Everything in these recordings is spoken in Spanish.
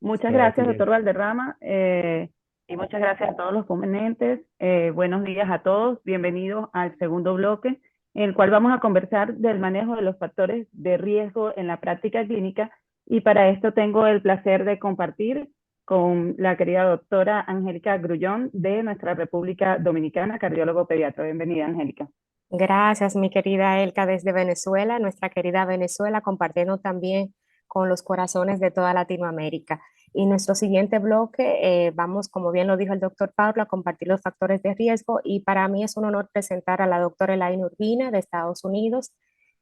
Muchas Aquí gracias, bien. doctor Valderrama, y muchas gracias a todos los ponentes. Buenos días a todos. Bienvenidos al segundo bloque, en el cual vamos a conversar del manejo de los factores de riesgo en la práctica clínica. Y para esto tengo el placer de compartir con la querida doctora Angélica Grullón de nuestra República Dominicana, cardiólogo pediatra. Bienvenida, Angélica. Gracias, mi querida Elka, desde Venezuela, nuestra querida Venezuela, compartiendo también con los corazones de toda Latinoamérica. Y nuestro siguiente bloque, vamos, como bien lo dijo el doctor Pablo, a compartir los factores de riesgo. Y para mí es un honor presentar a la doctora Elaine Urbina de Estados Unidos,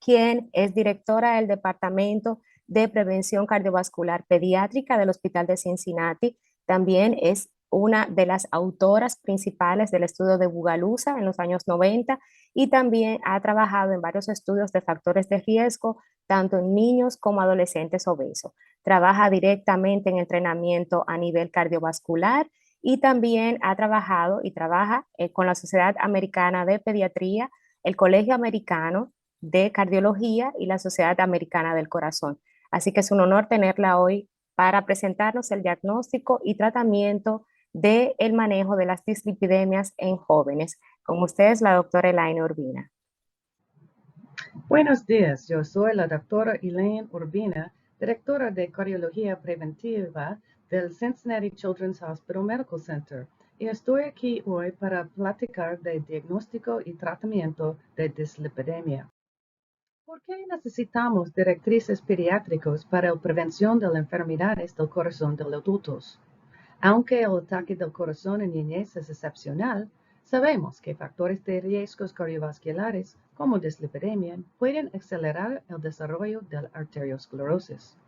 quien es directora del Departamento de Prevención Cardiovascular Pediátrica del Hospital de Cincinnati. También es una de las autoras principales del estudio de Bugalusa en los años 90 y también ha trabajado en varios estudios de factores de riesgo, tanto en niños como adolescentes obesos. Trabaja directamente en entrenamiento a nivel cardiovascular y también ha trabajado y trabaja con la Sociedad Americana de Pediatría, el Colegio Americano de Cardiología y la Sociedad Americana del Corazón. Así que es un honor tenerla hoy para presentarnos el diagnóstico y tratamiento del manejo de las dislipidemias en jóvenes. Con ustedes, la doctora Elaine Urbina. Buenos días, yo soy la doctora Elaine Urbina, directora de Cardiología Preventiva del Cincinnati Children's Hospital Medical Center, y estoy aquí hoy para platicar de diagnóstico y tratamiento de dislipidemia. ¿Por qué necesitamos directrices pediátricas para la prevención de las enfermedades del corazón de los adultos? Aunque el ataque del corazón en niñez es excepcional, sabemos que factores de riesgos cardiovasculares como dislipidemia pueden acelerar el desarrollo de la arteriosclerosis.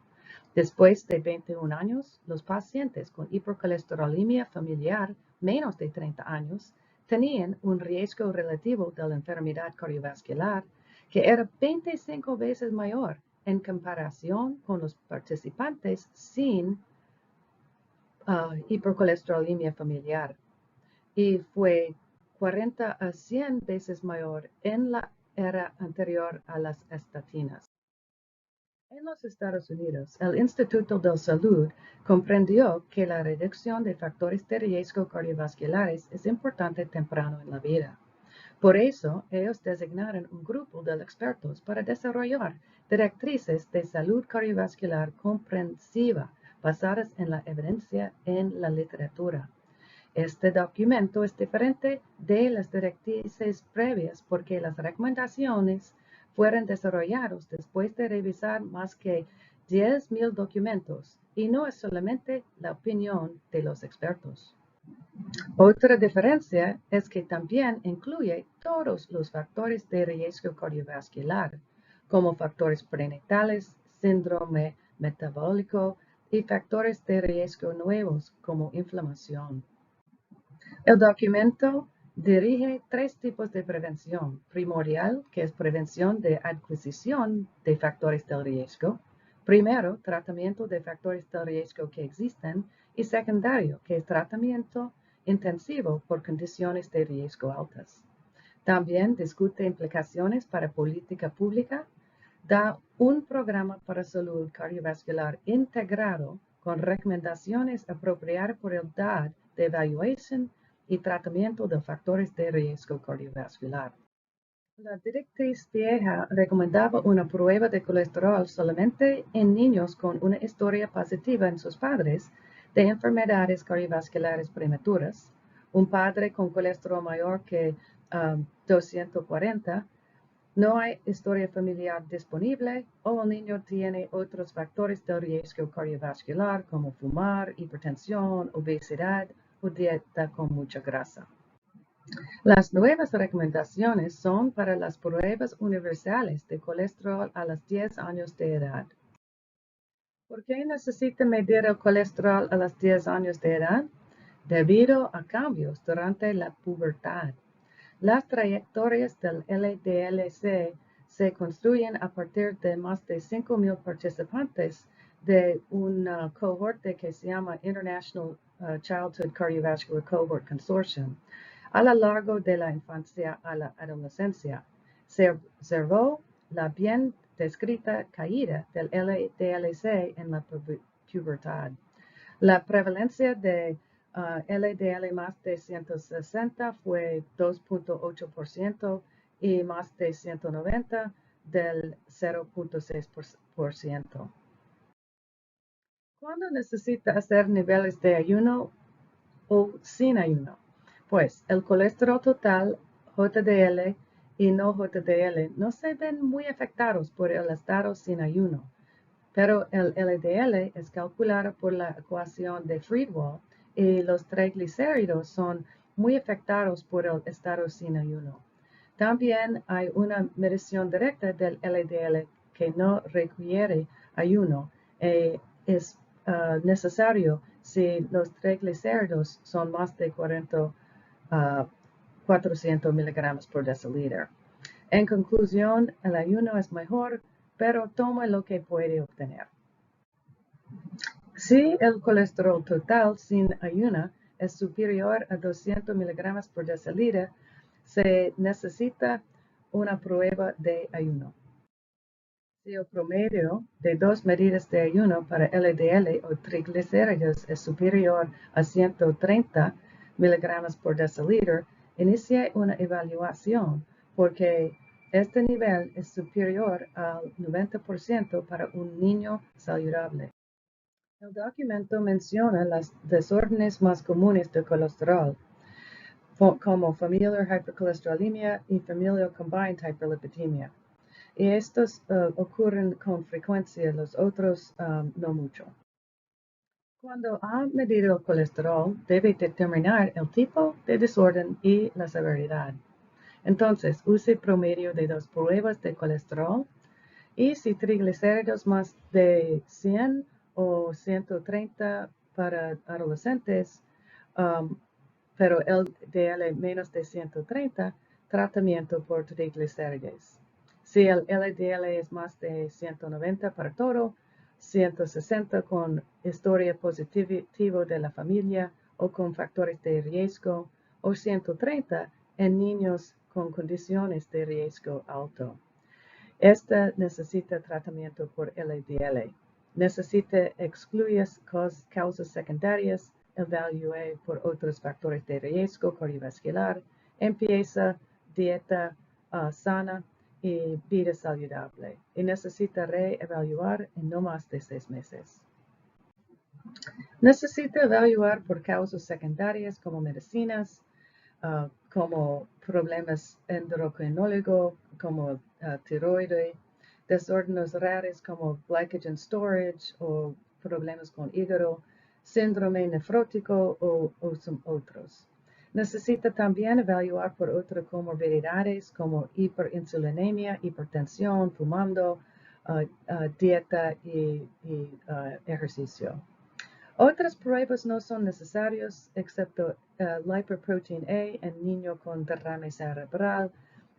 Después de 21 años, los pacientes con hipercolesterolemia familiar menos de 30 años tenían un riesgo relativo de la enfermedad cardiovascular que era 25 veces mayor en comparación con los participantes sin hipercolesterolemia familiar y fue 40 a 100 veces mayor en la era anterior a las estatinas. En los Estados Unidos, el Instituto de Salud comprendió que la reducción de factores de riesgo cardiovasculares es importante temprano en la vida. Por eso, ellos designaron un grupo de expertos para desarrollar directrices de salud cardiovascular comprensiva basadas en la evidencia en la literatura. Este documento es diferente de las directrices previas porque las recomendaciones fueron desarrolladas después de revisar más que 10,000 documentos y no es solamente la opinión de los expertos. Otra diferencia es que también incluye todos los factores de riesgo cardiovascular, como factores prenatales, síndrome metabólico y factores de riesgo nuevos como inflamación. El documento dirige tres tipos de prevención. Primordial, que es prevención de adquisición de factores del riesgo. Primero, tratamiento de factores del riesgo que existen. Y secundario, que es tratamiento intensivo por condiciones de riesgo altas. También discute implicaciones para política pública. Da un programa para salud cardiovascular integrado con recomendaciones apropiadas por la edad de evaluación y tratamiento de factores de riesgo cardiovascular. La directriz vieja recomendaba una prueba de colesterol solamente en niños con una historia positiva en sus padres de enfermedades cardiovasculares prematuras, un padre con colesterol mayor que 240, no hay historia familiar disponible o el niño tiene otros factores de riesgo cardiovascular como fumar, hipertensión, obesidad o dieta con mucha grasa. Las nuevas recomendaciones son para las pruebas universales de colesterol a los 10 años de edad. ¿Por qué necesita medir el colesterol a los 10 años de edad? Debido a cambios durante la pubertad. Las trayectorias del LDL-C se construyen a partir de más de 5,000 participantes de una cohorte que se llama International Childhood Cardiovascular Cohort Consortium a lo largo de la infancia a la adolescencia. Se observó la bien descrita caída del LDL-C en la pubertad. La prevalencia de LDL más de 160 fue 2.8% y más de 190 del 0.6%. ¿Cuándo necesita hacer niveles de ayuno o sin ayuno? Pues el colesterol total, HDL y no HDL, no se ven muy afectados por el estado sin ayuno, pero el LDL es calculado por la ecuación de Friedewald y los triglicéridos son muy afectados por el estado sin ayuno. También hay una medición directa del LDL que no requiere ayuno. Es necesario si los triglicéridos son más de 400 miligramos por decilitro. En conclusión, el ayuno es mejor, pero toma lo que puede obtener. Si el colesterol total sin ayuno es superior a 200 miligramos por decilitro, se necesita una prueba de ayuno. Si el promedio de dos medidas de ayuno para LDL o triglicéridos es superior a 130 miligramos por decilitro, inicie una evaluación porque este nivel es superior al 90% para un niño saludable. El documento menciona las desórdenes más comunes de colesterol, como familiar hypercolesterolemia y familiar combined hyperlipidemia. Y estos ocurren con frecuencia, los otros no mucho. Cuando ha medido el colesterol, debe determinar el tipo de desorden y la severidad. Entonces, use promedio de dos pruebas de colesterol y si triglicéridos más de 100 o 130 para adolescentes, pero LDL menos de 130, tratamiento por triglicéridos. Si el LDL es más de 190 para todo, 160 con historia positiva de la familia o con factores de riesgo, o 130 en niños con condiciones de riesgo alto. Esta necesita tratamiento por LDL. Necesita excluir causas secundarias, evalúe por otros factores de riesgo cardiovascular, empieza dieta sana y vida saludable. Y necesita reevaluar en no más de 6 meses. Necesita evaluar por causas secundarias como medicinas, como problemas endocrinológicos, como tiroides, desórdenes raros como glycogen storage o problemas con hígado, síndrome nefrótico o otros. Necesita también evaluar por otras comorbilidades como hiperinsulinemia, hipertensión, fumando, dieta y ejercicio. Otras pruebas no son necesarias, excepto lipoprotein A en niño con derrame cerebral,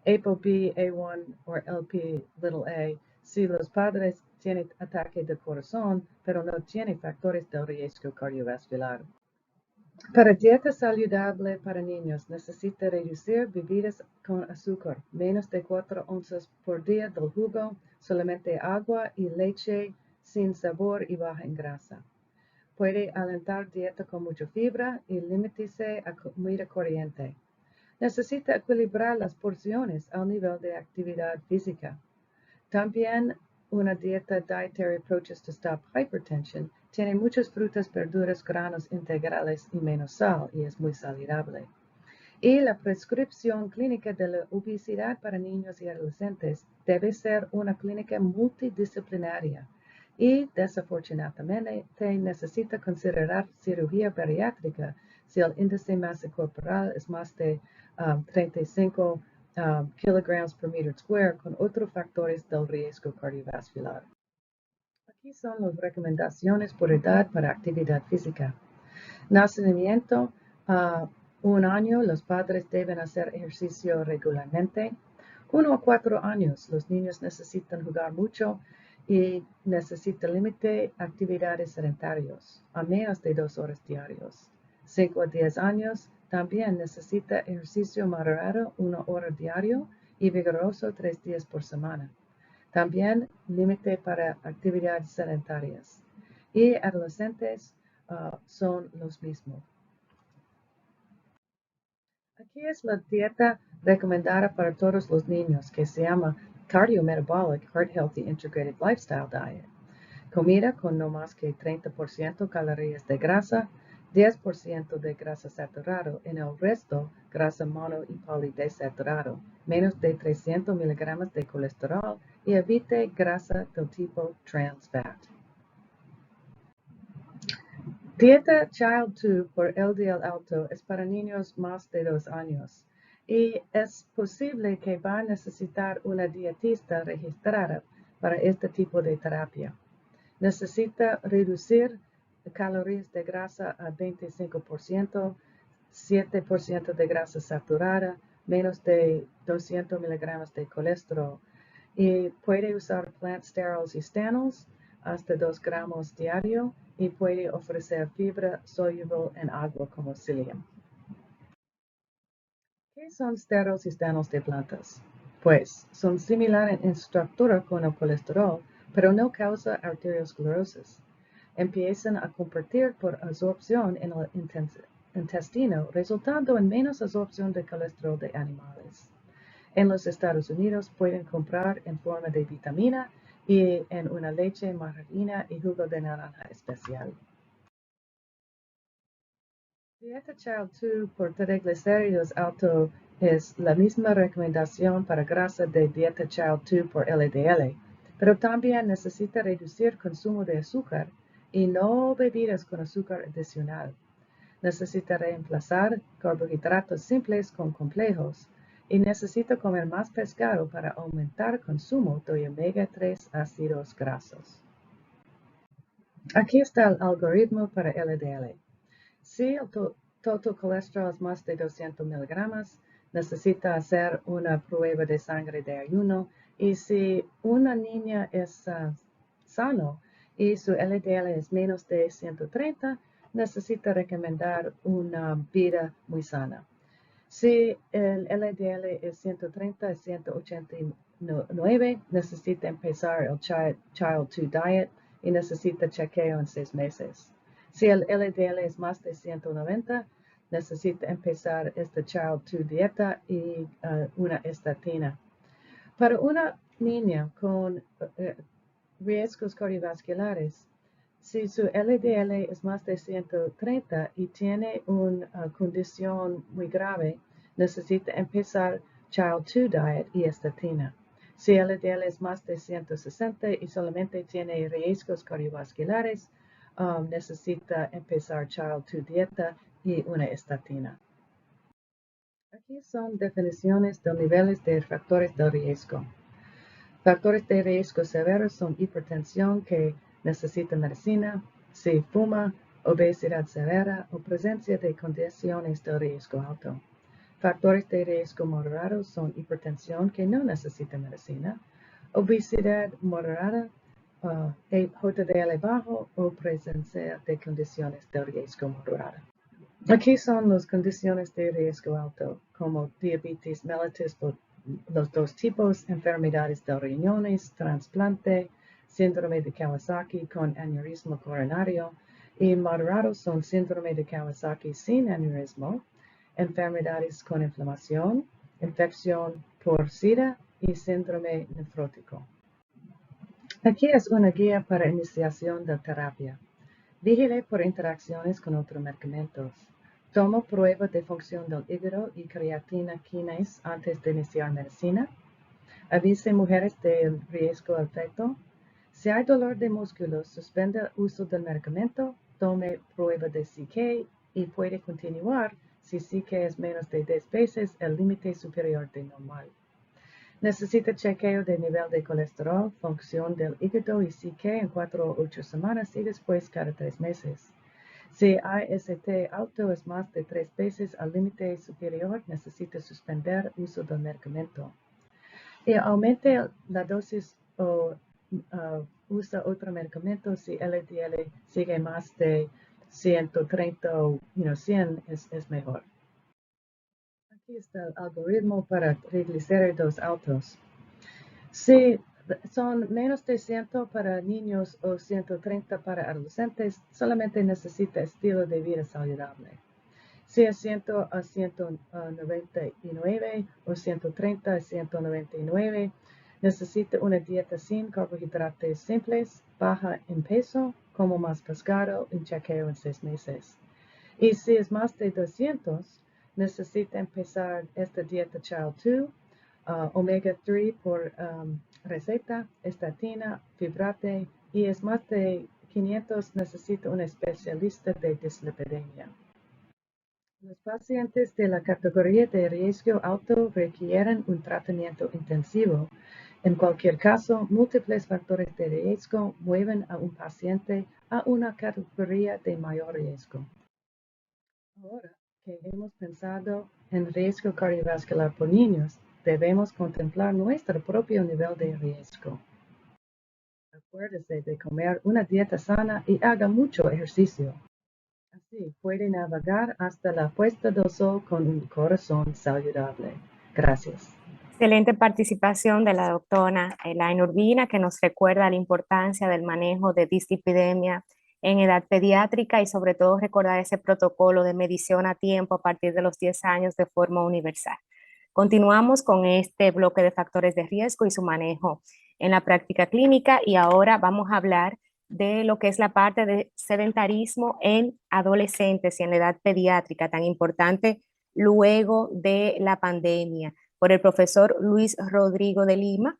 ApoB, A1 o Lp(a) si los padres tienen ataque de corazón, pero no tienen factores de riesgo cardiovascular. Para dieta saludable para niños, necesita reducir bebidas con azúcar, menos de 4 onzas por día del jugo, solamente agua y leche sin sabor y baja en grasa. Puede alentar dieta con mucha fibra y límite a comida corriente. Necesita equilibrar las porciones al nivel de actividad física. También una dieta Dietary Approaches to Stop Hypertension tiene muchas frutas, verduras, granos integrales y menos sal y es muy saludable. Y la prescripción clínica de la obesidad para niños y adolescentes debe ser una clínica multidisciplinaria. Y desafortunadamente necesita considerar cirugía bariátrica si el índice de masa corporal es más de 35 kilogramos por metro square con otros factores del riesgo cardiovascular. Aquí son las recomendaciones por edad para actividad física. Nacimiento, 1 año, los padres deben hacer ejercicio regularmente. 1 a 4 años, los niños necesitan jugar mucho y necesitan límite actividades sedentarias, a menos de 2 horas diarias. 5 a 10 años, también necesita ejercicio moderado 1 hora diario y vigoroso 3 días por semana. También límite para actividades sedentarias. Y adolescentes, son los mismos. Aquí es la dieta recomendada para todos los niños, que se llama Cardiometabolic Heart Healthy Integrated Lifestyle Diet. Comida con no más que 30% calorías de grasa, 10% de grasa saturada, en el resto grasa mono y polidesaturado, menos de 300 miligramos de colesterol y evite grasa del tipo trans fat. Dieta Child 2 por LDL alto es para niños más de 2 años y es posible que va a necesitar una dietista registrada para este tipo de terapia. Necesita reducir calorías de grasa a 25%, 7% de grasa saturada, menos de 200 miligramos de colesterol y puede usar plant sterols y stanols hasta 2 gramos diario y puede ofrecer fibra soluble en agua como psyllium. ¿Qué son sterols y stanols de plantas? Pues son similares en estructura con el colesterol, pero no causan arteriosclerosis. Empiezan a compartir por absorción en el intestino, resultando en menos absorción de colesterol de animales. En los Estados Unidos pueden comprar en forma de vitamina y en una leche, margarina y jugo de naranja especial. Dieta Child 2 por triglicéridos alto es la misma recomendación para grasa de Dieta Child 2 por LDL, pero también necesita reducir consumo de azúcar y no bebidas con azúcar adicional. Necesita reemplazar carbohidratos simples con complejos y necesita comer más pescado para aumentar consumo de omega 3 ácidos grasos. Aquí está el algoritmo para LDL. Si el total colesterol es más de 200 miligramos, necesita hacer una prueba de sangre de ayuno y si una niña es sano y su LDL es menos de 130, necesita recomendar una vida muy sana. Si el LDL es 130 a 189, necesita empezar el Child 2 Diet y necesita chequeo en 6 meses. Si el LDL es más de 190, necesita empezar esta Child 2 dieta y una estatina. Para una niña con riesgos cardiovasculares, si su LDL es más de 130 y tiene una condición muy grave, necesita empezar Child 2 Diet y estatina. Si el LDL es más de 160 y solamente tiene riesgos cardiovasculares, necesita empezar Child 2 Dieta y una estatina. Aquí son definiciones de niveles de factores de riesgo. Factores de riesgo severos son hipertensión que necesita medicina, si fuma, obesidad severa o presencia de condiciones de riesgo alto. Factores de riesgo moderados son hipertensión que no necesita medicina, obesidad moderada, HDL bajo o presencia de condiciones de riesgo moderada. Aquí son las condiciones de riesgo alto, como diabetes mellitus por los 2 tipos, enfermedades de riñones, trasplante, síndrome de Kawasaki con aneurisma coronario, y moderados son síndrome de Kawasaki sin aneurisma, enfermedades con inflamación, infección por SIDA y síndrome nefrótico. Aquí es una guía para iniciación de terapia. Vigile por interacciones con otros medicamentos. Toma prueba de función del hígado y creatina kinase antes de iniciar medicina. Avise mujeres del riesgo al feto. Si hay dolor de músculos, suspende el uso del medicamento, tome prueba de CK y puede continuar si CK es menos de 10 veces el límite superior de normal. Necesita chequeo de nivel de colesterol, función del hígado y CK en 4 o 8 semanas y después cada 3 meses. Si AST alto es más de 3 veces al límite superior, necesita suspender uso del medicamento. Y aumente la dosis o usa otro medicamento si LDL sigue más de 130 o 100 es mejor. Aquí está el algoritmo para triglicéridos altos. Si son menos de 100 para niños o 130 para adolescentes, solamente necesita estilo de vida saludable. Si es 100 a 199 o 130 a 199, necesita una dieta sin carbohidratos simples, baja en peso, como más pescado y chequeo en 6 meses. Y si es más de 200, necesita empezar esta dieta Child 2, omega 3 por receta, estatina, fibrate, y es más de 500, necesita un especialista de dislipidemia. Los pacientes de la categoría de riesgo alto requieren un tratamiento intensivo. En cualquier caso, múltiples factores de riesgo mueven a un paciente a una categoría de mayor riesgo. Ahora que hemos pensado en riesgo cardiovascular por niños, debemos contemplar nuestro propio nivel de riesgo. Acuérdese de comer una dieta sana y haga mucho ejercicio. Así puede navegar hasta la puesta del sol con un corazón saludable. Gracias. Excelente participación de la doctora Elaine Urbina, que nos recuerda la importancia del manejo de dislipidemia en edad pediátrica y sobre todo recordar ese protocolo de medición a tiempo a partir de los 10 años de forma universal. Continuamos con este bloque de factores de riesgo y su manejo en la práctica clínica y ahora vamos a hablar de lo que es la parte de sedentarismo en adolescentes y en la edad pediátrica, tan importante luego de la pandemia, por el profesor Luis Rodrigo de Lima,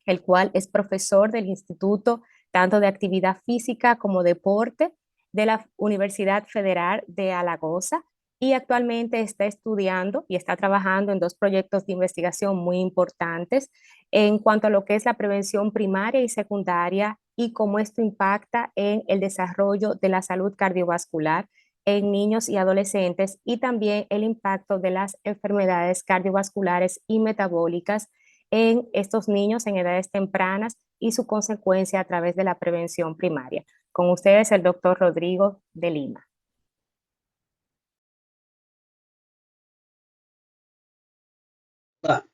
el cual es profesor del Instituto tanto de Actividad Física como Deporte de la Universidad Federal de Alagosa y actualmente está estudiando y está trabajando en dos proyectos de investigación muy importantes en cuanto a lo que es la prevención primaria y secundaria y cómo esto impacta en el desarrollo de la salud cardiovascular en niños y adolescentes y también el impacto de las enfermedades cardiovasculares y metabólicas en estos niños en edades tempranas y su consecuencia a través de la prevención primaria. Con ustedes el doctor Rodrigo de Lima. Olá,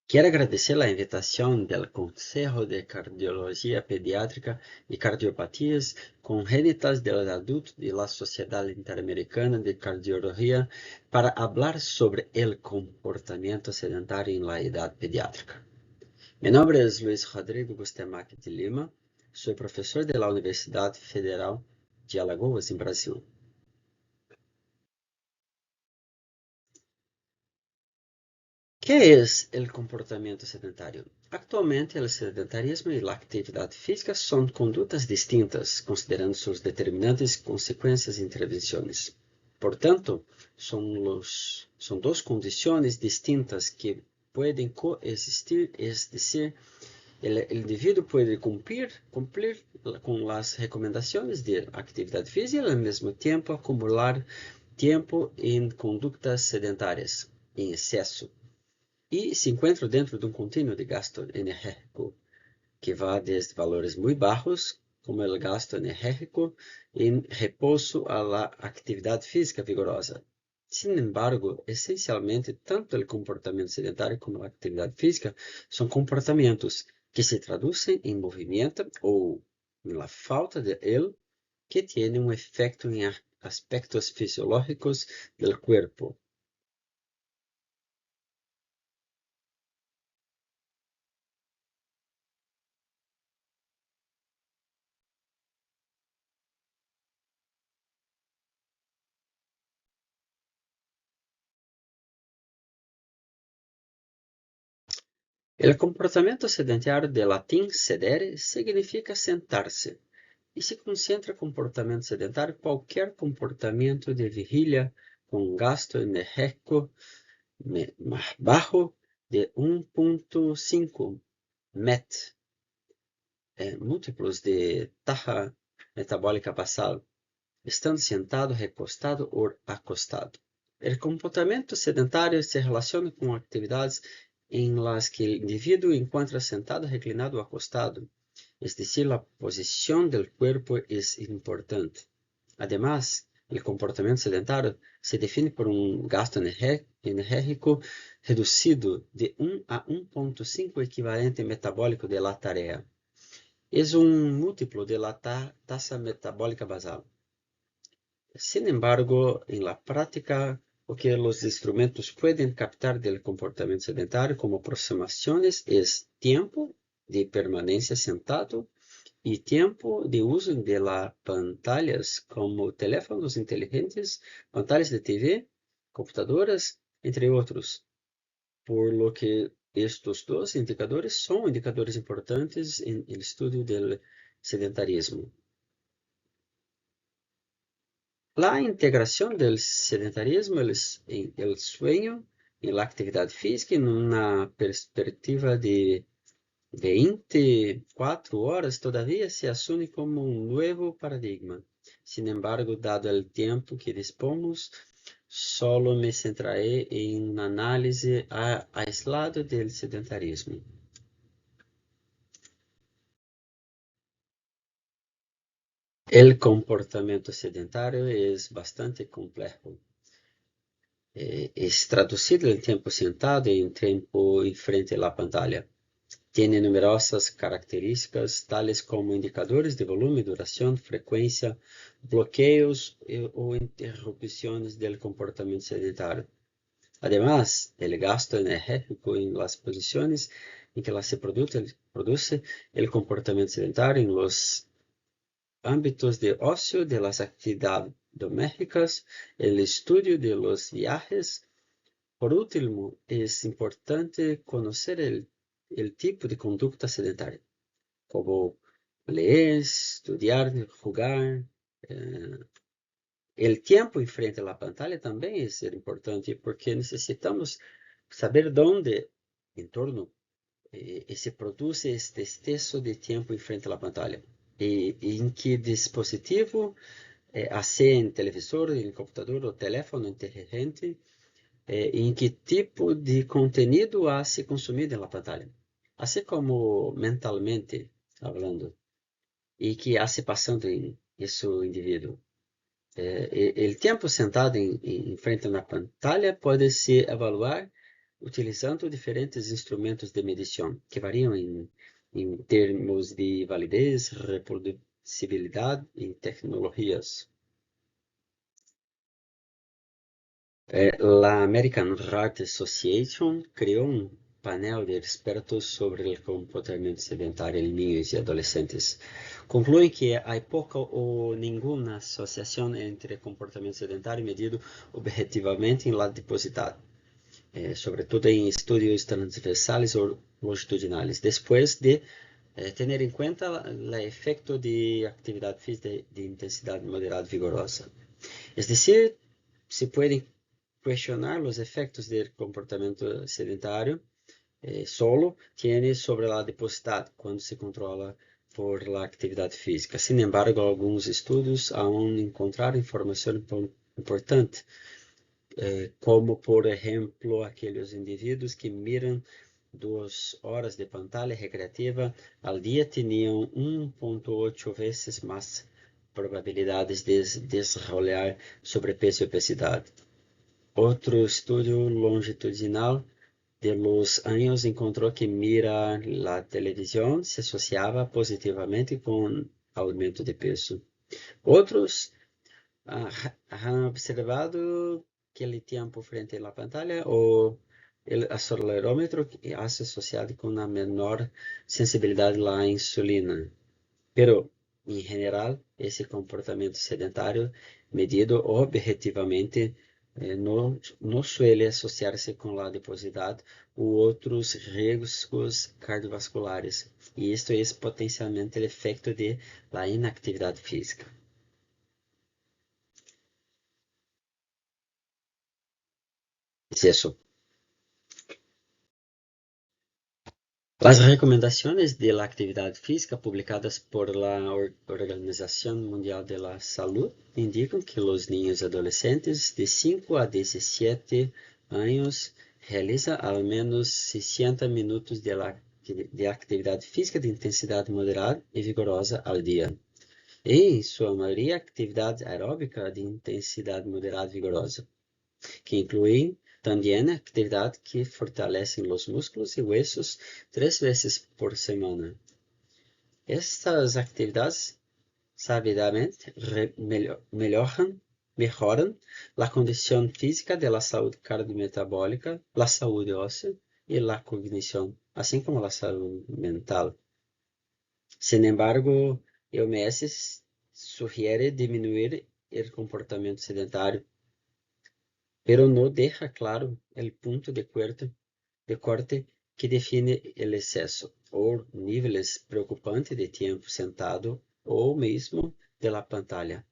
quero agradecer a invitação do Conselho de Cardiologia Pediátrica e Cardiopatias congênitas dos adultos da Sociedade Interamericana de Cardiologia para falar sobre o comportamento sedentário na idade pediátrica. Meu nome é Luiz Rodrigo Bustamante de Lima, sou professor da Universidade Federal de Alagoas, em Brasil. ¿Qué es el comportamiento sedentario? Actualmente, el sedentarismo y la actividad física son conductas distintas, considerando sus determinantes, consecuencias e intervenciones. Por tanto, son dos condiciones distintas que pueden coexistir, es decir, el individuo puede cumplir con las recomendaciones de actividad física y al mismo tiempo acumular tiempo en conductas sedentarias en exceso. E se encontra dentro de um contínuo de gasto energético que vai desde valores muito baixos, como o gasto energético em repouso à atividade física vigorosa. Sin embargo, essencialmente, tanto o comportamento sedentário como a atividade física são comportamentos que se traduzem em movimento ou na falta de ele, que tem um efeito em aspectos fisiológicos do corpo. El comportamiento sedentario de latín sedere significa sentarse y se concentra comportamiento sedentario cualquier comportamiento de vigilia con gasto energético más bajo de 1.5 MET, múltiplos de taxa metabólica basal, estando sentado, recostado o acostado. El comportamiento sedentario se relaciona con actividades en las que el individuo encuentra sentado, reclinado o acostado, es decir, la posición del cuerpo es importante. Además, El comportamento sedentario se define por un gasto enérgico reducido de 1 a 1,5 equivalente metabólico de la tarea. Es un múltiplo de la tasa metabólica basal. Sin embargo, en la práctica, lo que los instrumentos pueden captar del comportamiento sedentario como aproximaciones es tiempo de permanencia sentado y tiempo de uso de las pantallas como teléfonos inteligentes, pantallas de TV, computadoras, entre otros. Por lo que estos dos indicadores son indicadores importantes en el estudio del sedentarismo. La integración del sedentarismo en el sueño, en la actividad física, en una perspectiva de 24 horas todavía se asume como un nuevo paradigma. Sin embargo, dado el tiempo que dispomos, solo me centraré en un análisis aislado del sedentarismo. El comportamiento sedentario es bastante complejo. Es traducido el tiempo sentado en tiempo en frente a la pantalla. Tiene numerosas características, tales como indicadores de volumen, duración, frecuencia, bloqueos o interrupciones del comportamiento sedentario. Además, el gasto energético en las posiciones en que se produce el comportamiento sedentario en los ámbitos de ocio, de las actividades domésticas, el estudio de los viajes. Por último, es importante conocer el tipo de conducta sedentaria, como leer, estudiar, jugar. El tiempo en frente a la pantalla también es importante porque necesitamos saber dónde en torno se produce este exceso de tiempo en frente a la pantalla y en qué dispositivo, sea en televisor, en computador o teléfono inteligente, em que tipo de contenido se consumido en la pantalla, así como mentalmente hablando, y que hace pasando en ese individuo. El tiempo sentado en frente a una pantalla puede se evaluar utilizando diferentes instrumentos de medición que varían en términos de validez, reproducibilidad y tecnologías. La American Heart Association creó un panel de expertos sobre el comportamiento sedentario en niños y adolescentes. Concluyen que hay poca o ninguna asociación entre comportamiento sedentario medido objetivamente en la adiposidad, sobre todo en estudios transversales o longitudinales, después de tener en cuenta el efecto de actividad física de intensidad moderada vigorosa. Es decir, se pueden cuestionar los efectos del comportamiento sedentario solo tiene sobre la adiposidad cuando se controla por la actividad física. Sin embargo, algunos estudios aún encontraron información importante, como por ejemplo aquellos individuos que miran 2 horas de pantalla recreativa al día tenían 1,8 veces más probabilidades de desarrollar sobrepeso y obesidad. Otro estudio longitudinal de los años encontró que mirar la televisión se asociaba positivamente con aumento de peso. Otros han observado que el tiempo frente a la pantalla o el acelerómetro hace asociado con una menor sensibilidad a la insulina. Pero, en general, ese comportamiento sedentario medido objetivamente no suele asociarse con la adiposidad u otros riesgos cardiovasculares, y esto es potencialmente el efecto de la inactividad física. Es eso. Las recomendaciones de la actividad física publicadas por la Organización Mundial de la Salud indican que los niños y adolescentes de 5 a 17 años realizan al menos 60 minutos de actividad física de intensidad moderada y vigorosa al día. e, em sua maioria, atividade aeróbica de intensidade moderada e vigorosa, que incluem também atividade que fortalece os músculos e huesos 3 vezes por semana. Estas atividades sabidamente mejoran la condición física de la salud cardiometabólica, la salud ósea y la cognición, así como la salud mental. Sin embargo, el OMS sugiere disminuir el comportamiento sedentario, pero no deja claro el punto de corte que define el exceso o niveles preocupantes de tiempo sentado ou mesmo de la pantalla.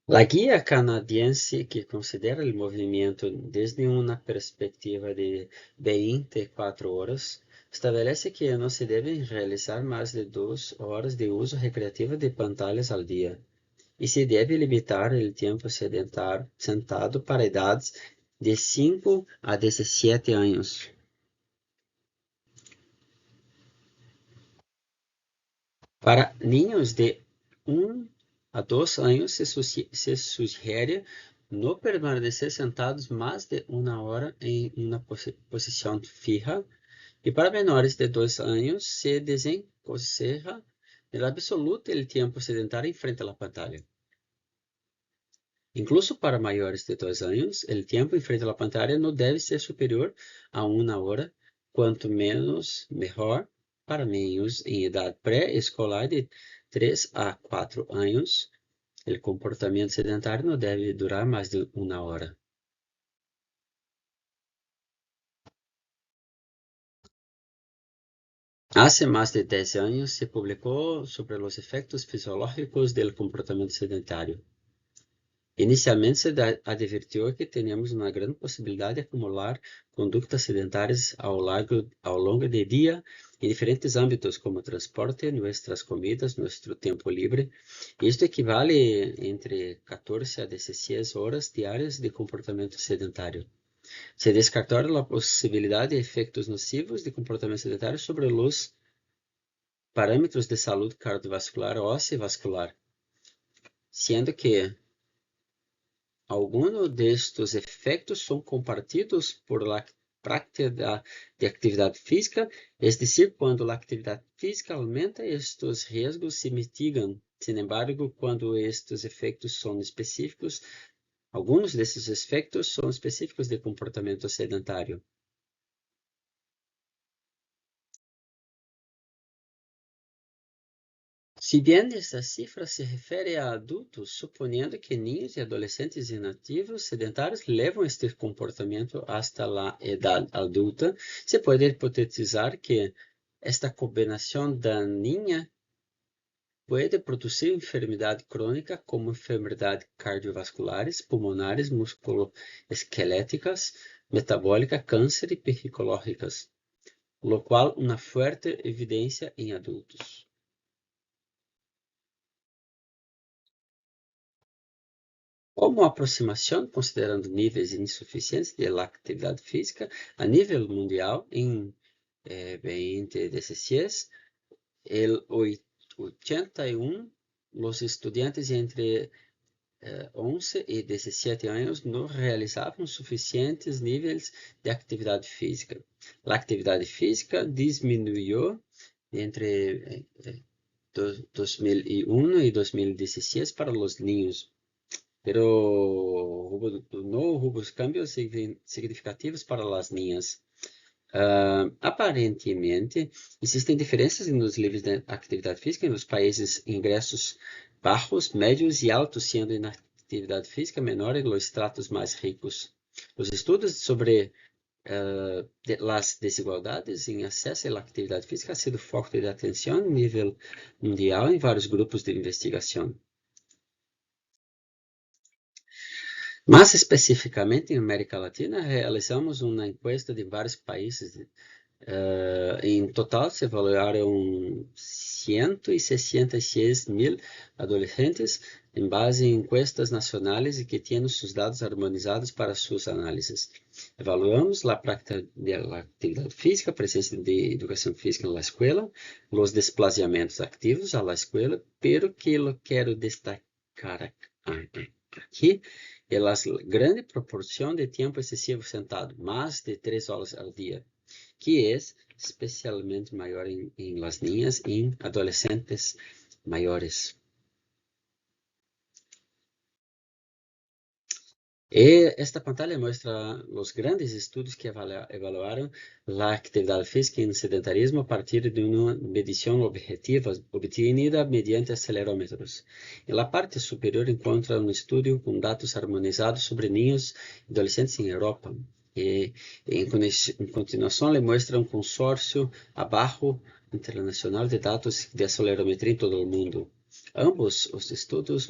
La guía canadiense, que considera el movimiento desde una perspectiva de 24 horas, establece que no se deben realizar más de 2 horas de uso recreativo de pantallas al día, y se debe limitar el tiempo sentado para edades de 5 a 17 años. Para niños de 1 a 2 años se sugiere no permanecer sentados más de 1 hora en una posición fija, y para menores de 2 años se desaconseja en absoluto el tiempo sedentario en frente a la pantalla. Incluso para mayores de 2 años, el tiempo en frente a la pantalla no debe ser superior a 1 hora, cuanto menos mejor. Para niños en edad preescolar de 3 a 4 años, el comportamiento sedentario no debe durar más de 1 hora. Hace más de 10 años se publicó sobre los efectos fisiológicos del comportamiento sedentario. Inicialmente se advirtió que teníamos una gran posibilidad de acumular conductas sedentarias a lo largo del día en diferentes ámbitos como transporte, nuestras comidas, nuestro tiempo libre. Esto equivale entre 14 a 16 horas diarias de comportamiento sedentario. Se descartó la posibilidad de efectos nocivos de comportamiento sedentario sobre los parámetros de salud cardiovascular, ósea y vascular, siendo que algunos de estos efectos son compartidos por la práctica de actividad física, es decir, cuando la actividad física aumenta, estos riesgos se mitigan. Sin embargo, cuando estos efectos son específicos, algunos de estos efectos son específicos de comportamiento sedentario. Si bien esta cifra se refiere a adultos, suponiendo que niños y adolescentes inactivos sedentarios llevan este comportamiento hasta la edad adulta, se puede hipotetizar que esta combinación dañina puede producir enfermedad crónica como enfermedades cardiovasculares, pulmonares, musculoesqueléticas, metabólicas, cáncer y psicológicas, lo cual una fuerte evidencia en adultos. Como aproximação, considerando níveis insuficientes de atividade física a nível mundial em 2016, el 81 los estudiantes entre 11 y 17 años no realizaban suficientes niveles de actividad física. La actividad física disminuyó entre 2001 y 2016 para los niños, pero no hubo cambios significativos para las niñas. Aparentemente, existen diferencias en los niveles de actividad física en los países ingresos bajos, medios y altos, siendo en actividad física menor en los estratos más ricos. Los estudios sobre las desigualdades en acceso a la actividad física han sido foco de atención a nivel mundial en varios grupos de investigación. Más específicamente, en América Latina, realizamos una encuesta de varios países Em total, se avaliaram 166.000 adolescentes em base em encuestas nacionais e que têm seus dados harmonizados para suas análises. Evaluamos a prática da atividade física, a presença de educação física na escola, os desplazamentos ativos à escola, pero que eu quero destacar aqui é a grande proporção de tempo excessivo sentado, mais de 3 horas ao dia, que é especialmente maior em las niñas e em adolescentes maiores. Esta pantalla muestra los grandes estudios que evaluaron la actividad física en sedentarismo a partir de una medición objetiva obtenida mediante acelerómetros. En la parte superior encuentra un estudio con datos armonizados sobre niños y adolescentes en Europa. En continuación le muestra un consorcio abajo internacional de datos de acelerometría en todo el mundo. Ambos os estudos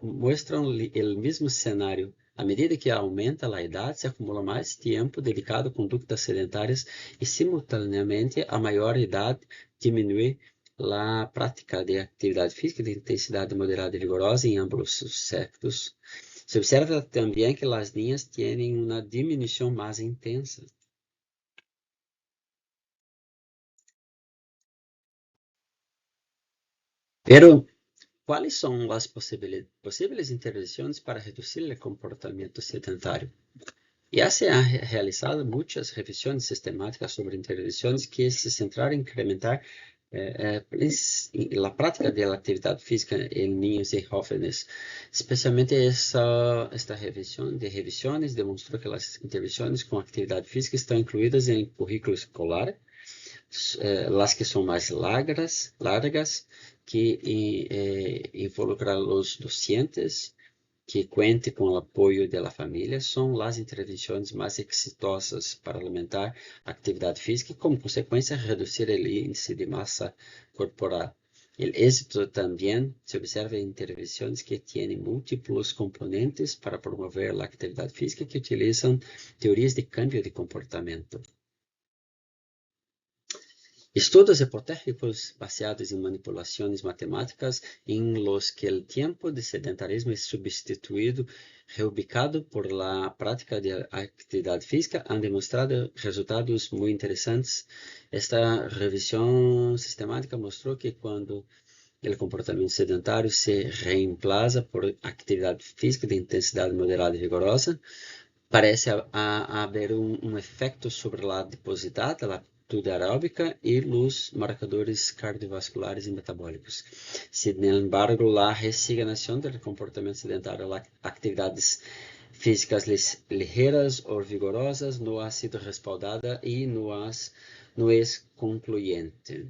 muestran el mismo escenario. À medida que aumenta a idade, se acumula mais tempo dedicado a condutas sedentárias e, simultaneamente, a maior idade diminui a prática de atividade física de intensidade moderada e vigorosa em ambos os sexos. Se observa também que as niñas têm uma diminuição mais intensa. Pero, ¿cuáles son las posibles intervenciones para reducir el comportamiento sedentario? Ya se han realizado muchas revisiones sistemáticas sobre intervenciones que se centraron en incrementar la práctica de la actividad física en niños y jóvenes. Especialmente esta revisiones demostró que las intervenciones con actividad física están incluidas en el currículo escolar, las que son más largas, que involucran a los docentes, que cuenten con el apoyo de la familia, son las intervenciones más exitosas para aumentar la actividad física y, como consecuencia, reducir el índice de masa corporal. El éxito también se observa en intervenciones que tienen múltiples componentes para promover la actividad física que utilizan teorías de cambio de comportamiento. Estudos hipotéticos baseados en manipulaciones matemáticas en los que el tiempo de sedentarismo es sustituido, reubicado por la práctica de actividad física, han demostrado resultados muy interesantes. Esta revisión sistemática mostró que cuando el comportamiento sedentario se reemplaza por actividad física de intensidad moderada y vigorosa, parece haber un efecto sobre la adiposidad, la aptitud aeróbica y los marcadores cardiovasculares y metabólicos. Sin embargo, la resignación del comportamiento sedentario a actividades físicas ligeras o vigorosas no ha sido respaldada y no es concluyente.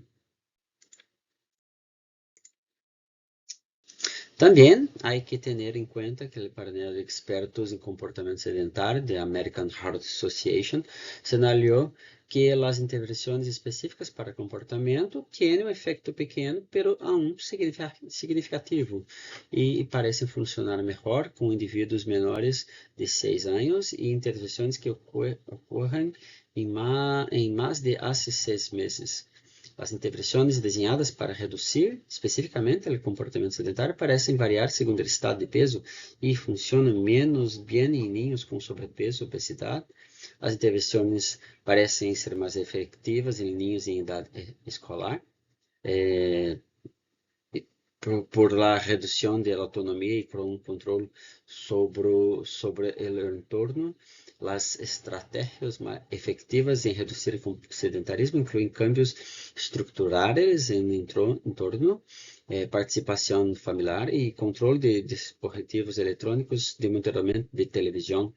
También hay que tener en cuenta que el panel de expertos en comportamiento sedentario de American Heart Association señaló que las intervenciones específicas para comportamiento tienen un efecto pequeño, pero aún significativo, y parecen funcionar mejor con individuos menores de 6 años y intervenciones que ocurren en más de hace 6 meses. Las intervenciones diseñadas para reducir específicamente el comportamiento sedentario parecen variar según el estado de peso y funcionan menos bien en niños con sobrepeso o obesidad. Las intervenciones parecen ser más efectivas en niños en edad escolar por la reducción de la autonomía y por un control sobre el entorno. Las estrategias más efectivas en reducir el sedentarismo incluyen cambios estructurales en el entorno, participación familiar y control de dispositivos electrónicos de monitoramiento de televisión.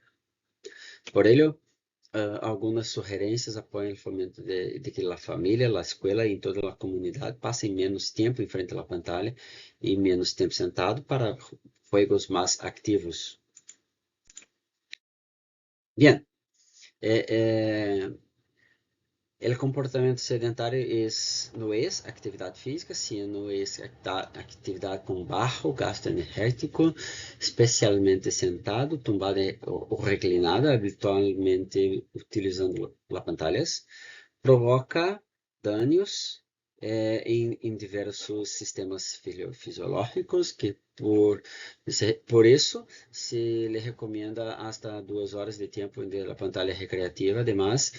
Por ello, algunas sugerencias apoyan el fomento de que la familia, la escuela y toda la comunidad pasen menos tiempo enfrente a la pantalla y menos tiempo sentado para juegos más activos. Bien, el comportamiento sedentario no es actividad física, sino es actividad con bajo gasto energético, especialmente sentado, tumbado o reclinado, habitualmente utilizando las pantallas. provoca danos em diversos sistemas fisiológicos que por isso se le recomenda hasta 2 horas de tempo de la pantalla recreativa, además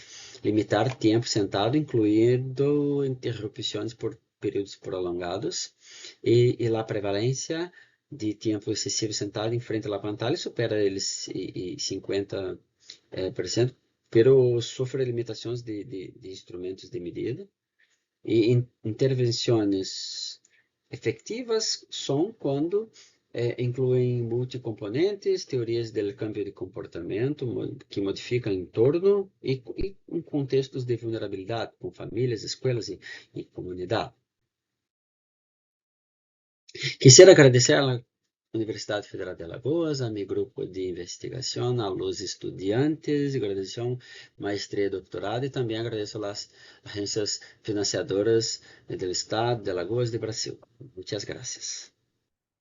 limitar tempo sentado, incluindo interrupções por períodos prolongados e a prevalência de tempo excessivo sentado em frente à pantalla supera eles 50%, pero sofre limitações de instrumentos de medida. E intervenções efetivas são quando incluem multicomponentes, teorias do cambio de comportamento que modificam o entorno e em contextos de vulnerabilidade, com famílias, escolas e comunidade. Quisiera agradecer a la Universidad Federal de Alagoas, a mi grupo de investigación, a los estudiantes de graduación, maestría y doctorado, y también agradezco a las agencias financiadoras del Estado de Alagoas de Brasil. Muchas gracias.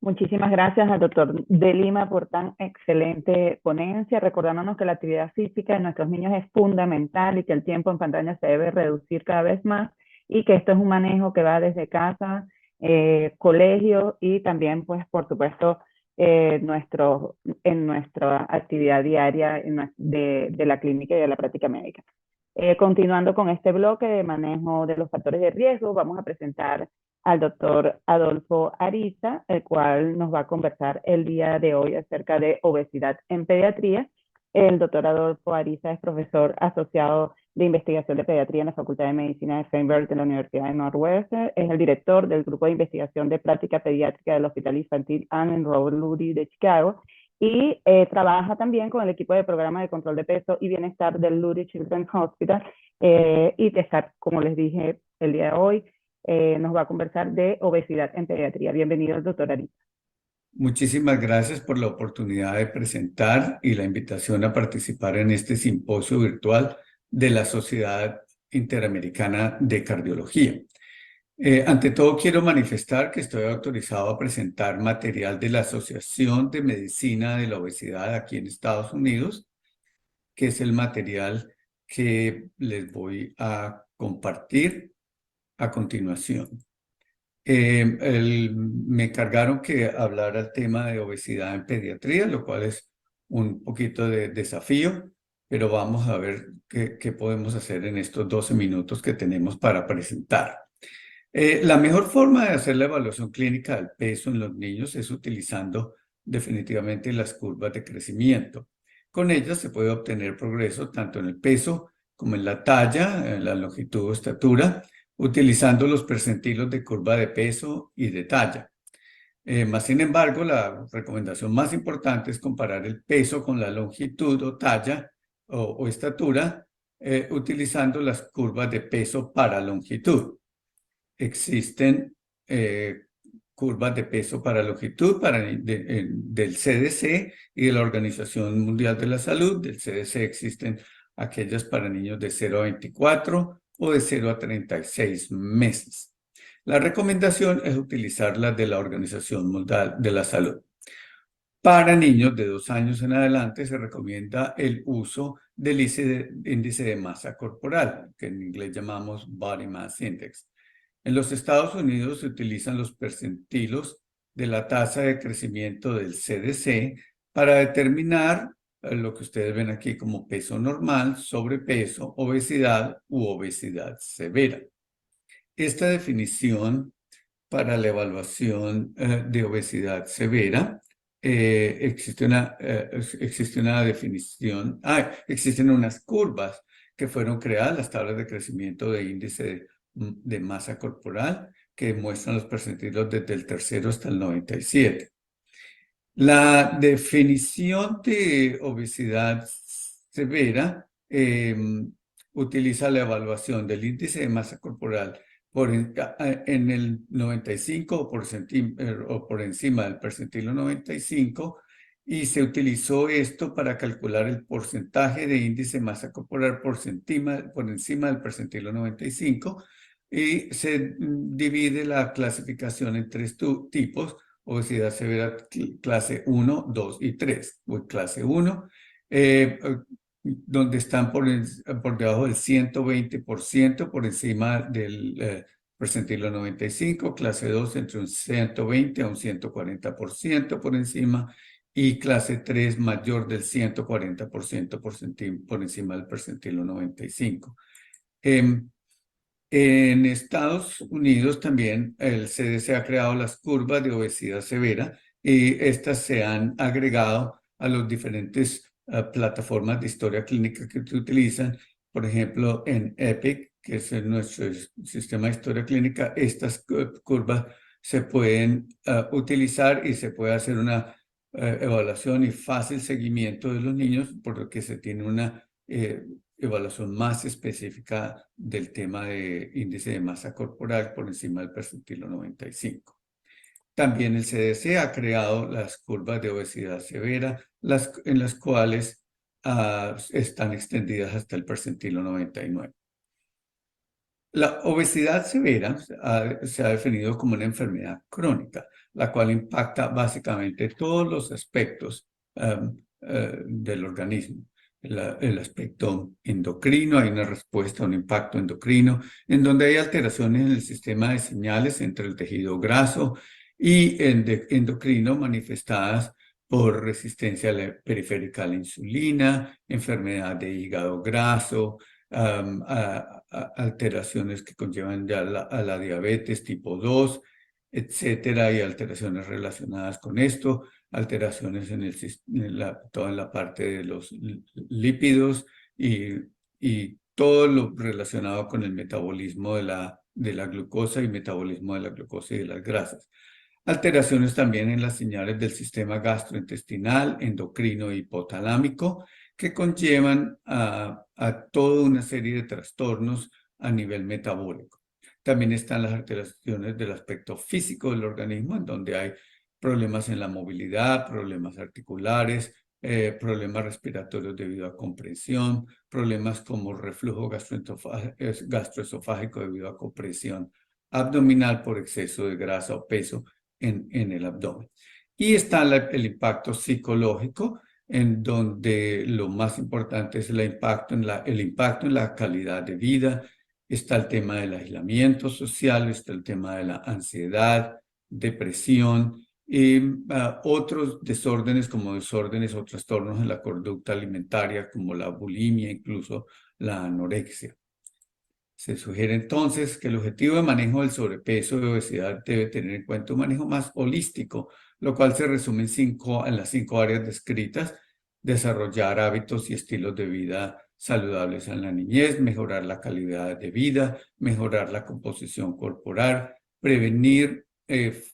Muchísimas gracias al doctor de Lima por tan excelente ponencia, recordándonos que la actividad física de nuestros niños es fundamental y que el tiempo en pantalla se debe reducir cada vez más y que esto es un manejo que va desde casa, colegio y también, pues, por supuesto, en nuestra actividad diaria de la clínica y de la práctica médica. Continuando con este bloque de manejo de los factores de riesgo, vamos a presentar al doctor Adolfo Ariza, el cual nos va a conversar el día de hoy acerca de obesidad en pediatría. El doctor Adolfo Ariza es profesor asociado de investigación de pediatría en la Facultad de Medicina de Feinberg de la Universidad de Northwestern. Es el director del Grupo de Investigación de Práctica Pediátrica del Hospital Infantil Ann and Robert Lurie de Chicago y trabaja también con el equipo de programa de control de peso y bienestar del Lurie Children's Hospital y está, como les dije el día de hoy, nos va a conversar de obesidad en pediatría. Bienvenido, doctor Ariza. Muchísimas gracias por la oportunidad de presentar y la invitación a participar en este simposio virtual de la Sociedad Interamericana de Cardiología. Ante todo, quiero manifestar que estoy autorizado a presentar material de la Asociación de Medicina de la Obesidad aquí en Estados Unidos, que es el material que les voy a compartir a continuación. Me encargaron que hablara el tema de obesidad en pediatría, lo cual es un poquito de desafío, pero vamos a ver qué podemos hacer en estos 12 minutos que tenemos para presentar. La mejor forma de hacer la evaluación clínica del peso en los niños es utilizando definitivamente las curvas de crecimiento. Con ellas se puede obtener progreso tanto en el peso como en la talla, en la longitud o estatura, utilizando los percentilos de curva de peso y de talla. Sin embargo, la recomendación más importante es comparar el peso con la longitud o talla o estatura, utilizando las curvas de peso para longitud. Existen curvas de peso para longitud del CDC y de la Organización Mundial de la Salud. Del CDC existen aquellas para niños de 0 a 24 o de 0 a 36 meses. La recomendación es utilizar las de la Organización Mundial de la Salud. Para niños de 2 años en adelante se recomienda el uso del índice de masa corporal, que en inglés llamamos Body Mass Index. En los Estados Unidos se utilizan los percentilos de la tasa de crecimiento del CDC para determinar lo que ustedes ven aquí como peso normal, sobrepeso, obesidad u obesidad severa. Esta definición para la evaluación de obesidad severa, existe una definición, existen unas curvas que fueron creadas, las tablas de crecimiento de índice de masa corporal, que muestran los percentilos desde el 3º hasta el 97. La definición de obesidad severa utiliza la evaluación del índice de masa corporal en el 95 o por encima del percentilo 95, y se utilizó esto para calcular el porcentaje de índice de masa corporal por encima del percentilo 95, y se divide la clasificación en 3 tipos: obesidad severa clase 1, 2 y 3. Clase 1 donde están por debajo del 120%, por encima del percentilo 95, clase 2 entre un 120 a un 140% por encima, y clase 3 mayor del 140% por encima del percentilo 95. En Estados Unidos también el CDC ha creado las curvas de obesidad severa y estas se han agregado a los diferentes plataformas de historia clínica que se utilizan. Por ejemplo, en EPIC, que es nuestro sistema de historia clínica, estas curvas se pueden utilizar y se puede hacer una evaluación y fácil seguimiento de los niños, por lo que se tiene una evaluación más específica del tema de índice de masa corporal por encima del percentilo 95. También el CDC ha creado las curvas de obesidad severa, en las cuales están extendidas hasta el percentilo 99. La obesidad severa se ha definido como una enfermedad crónica, la cual impacta básicamente todos los aspectos del organismo. El aspecto endocrino, hay una respuesta a un impacto endocrino, en donde hay alteraciones en el sistema de señales entre el tejido graso y endocrino manifestadas por resistencia periférica a la insulina, enfermedad de hígado graso, alteraciones que conllevan ya a la diabetes tipo 2, etcétera, y alteraciones relacionadas con esto, alteraciones en toda la parte de los lípidos y todo lo relacionado con el metabolismo de la glucosa y metabolismo de la glucosa y de las grasas. Alteraciones también en las señales del sistema gastrointestinal, endocrino y hipotalámico, que conllevan a toda una serie de trastornos a nivel metabólico. También están las alteraciones del aspecto físico del organismo, en donde hay problemas en la movilidad, problemas articulares, problemas respiratorios debido a compresión, problemas como reflujo gastroesofágico debido a compresión abdominal por exceso de grasa o peso en el abdomen. Y está el impacto psicológico, en donde lo más importante es el impacto en la calidad de vida. Está el tema del aislamiento social, está el tema de la ansiedad, depresión y otros desórdenes como desórdenes o trastornos en la conducta alimentaria como la bulimia, incluso la anorexia. Se sugiere entonces que el objetivo de manejo del sobrepeso y obesidad debe tener en cuenta un manejo más holístico, lo cual se resume en las 5 áreas descritas: desarrollar hábitos y estilos de vida saludables en la niñez, mejorar la calidad de vida, mejorar la composición corporal, prevenir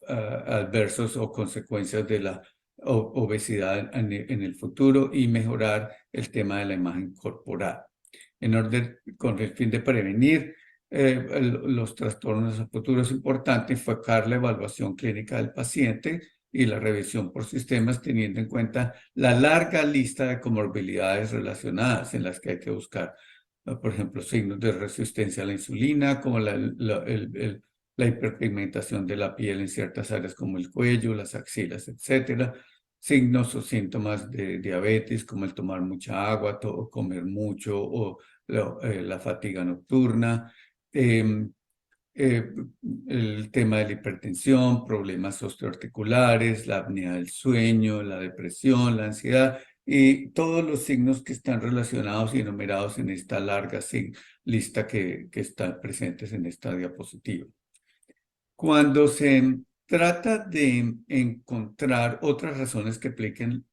adversos o consecuencias de la obesidad en el futuro y mejorar el tema de la imagen corporal. Con el fin de prevenir los trastornos a futuro, es importante enfocar la evaluación clínica del paciente y la revisión por sistemas, teniendo en cuenta la larga lista de comorbilidades relacionadas en las que hay que buscar, por ejemplo, signos de resistencia a la insulina, como la hiperpigmentación de la piel en ciertas áreas como el cuello, las axilas, etcétera. Signos o síntomas de diabetes, como el tomar mucha agua, comer mucho, o la fatiga nocturna, el tema de la hipertensión, problemas osteoarticulares, la apnea del sueño, la depresión, la ansiedad y todos los signos que están relacionados y enumerados en esta larga lista que están presentes en esta diapositiva. Cuando se trata de encontrar otras razones que expliquen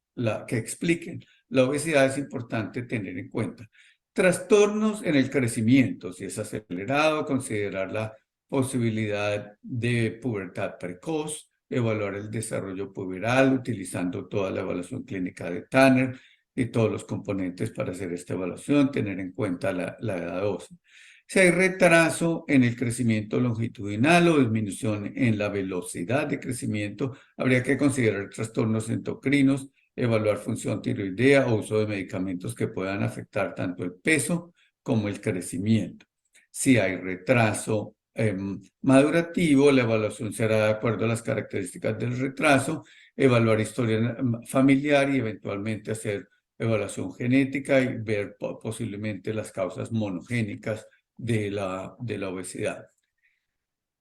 la obesidad, es importante tener en cuenta trastornos en el crecimiento. Si es acelerado, considerar la posibilidad de pubertad precoz, evaluar el desarrollo puberal utilizando toda la evaluación clínica de Tanner y todos los componentes para hacer esta evaluación, tener en cuenta la edad ósea. Si hay retraso en el crecimiento longitudinal o disminución en la velocidad de crecimiento, habría que considerar trastornos endocrinos, evaluar función tiroidea o uso de medicamentos que puedan afectar tanto el peso como el crecimiento. Si hay retraso madurativo, la evaluación será de acuerdo a las características del retraso, evaluar historia familiar y eventualmente hacer evaluación genética y ver posiblemente las causas monogénicas de la obesidad.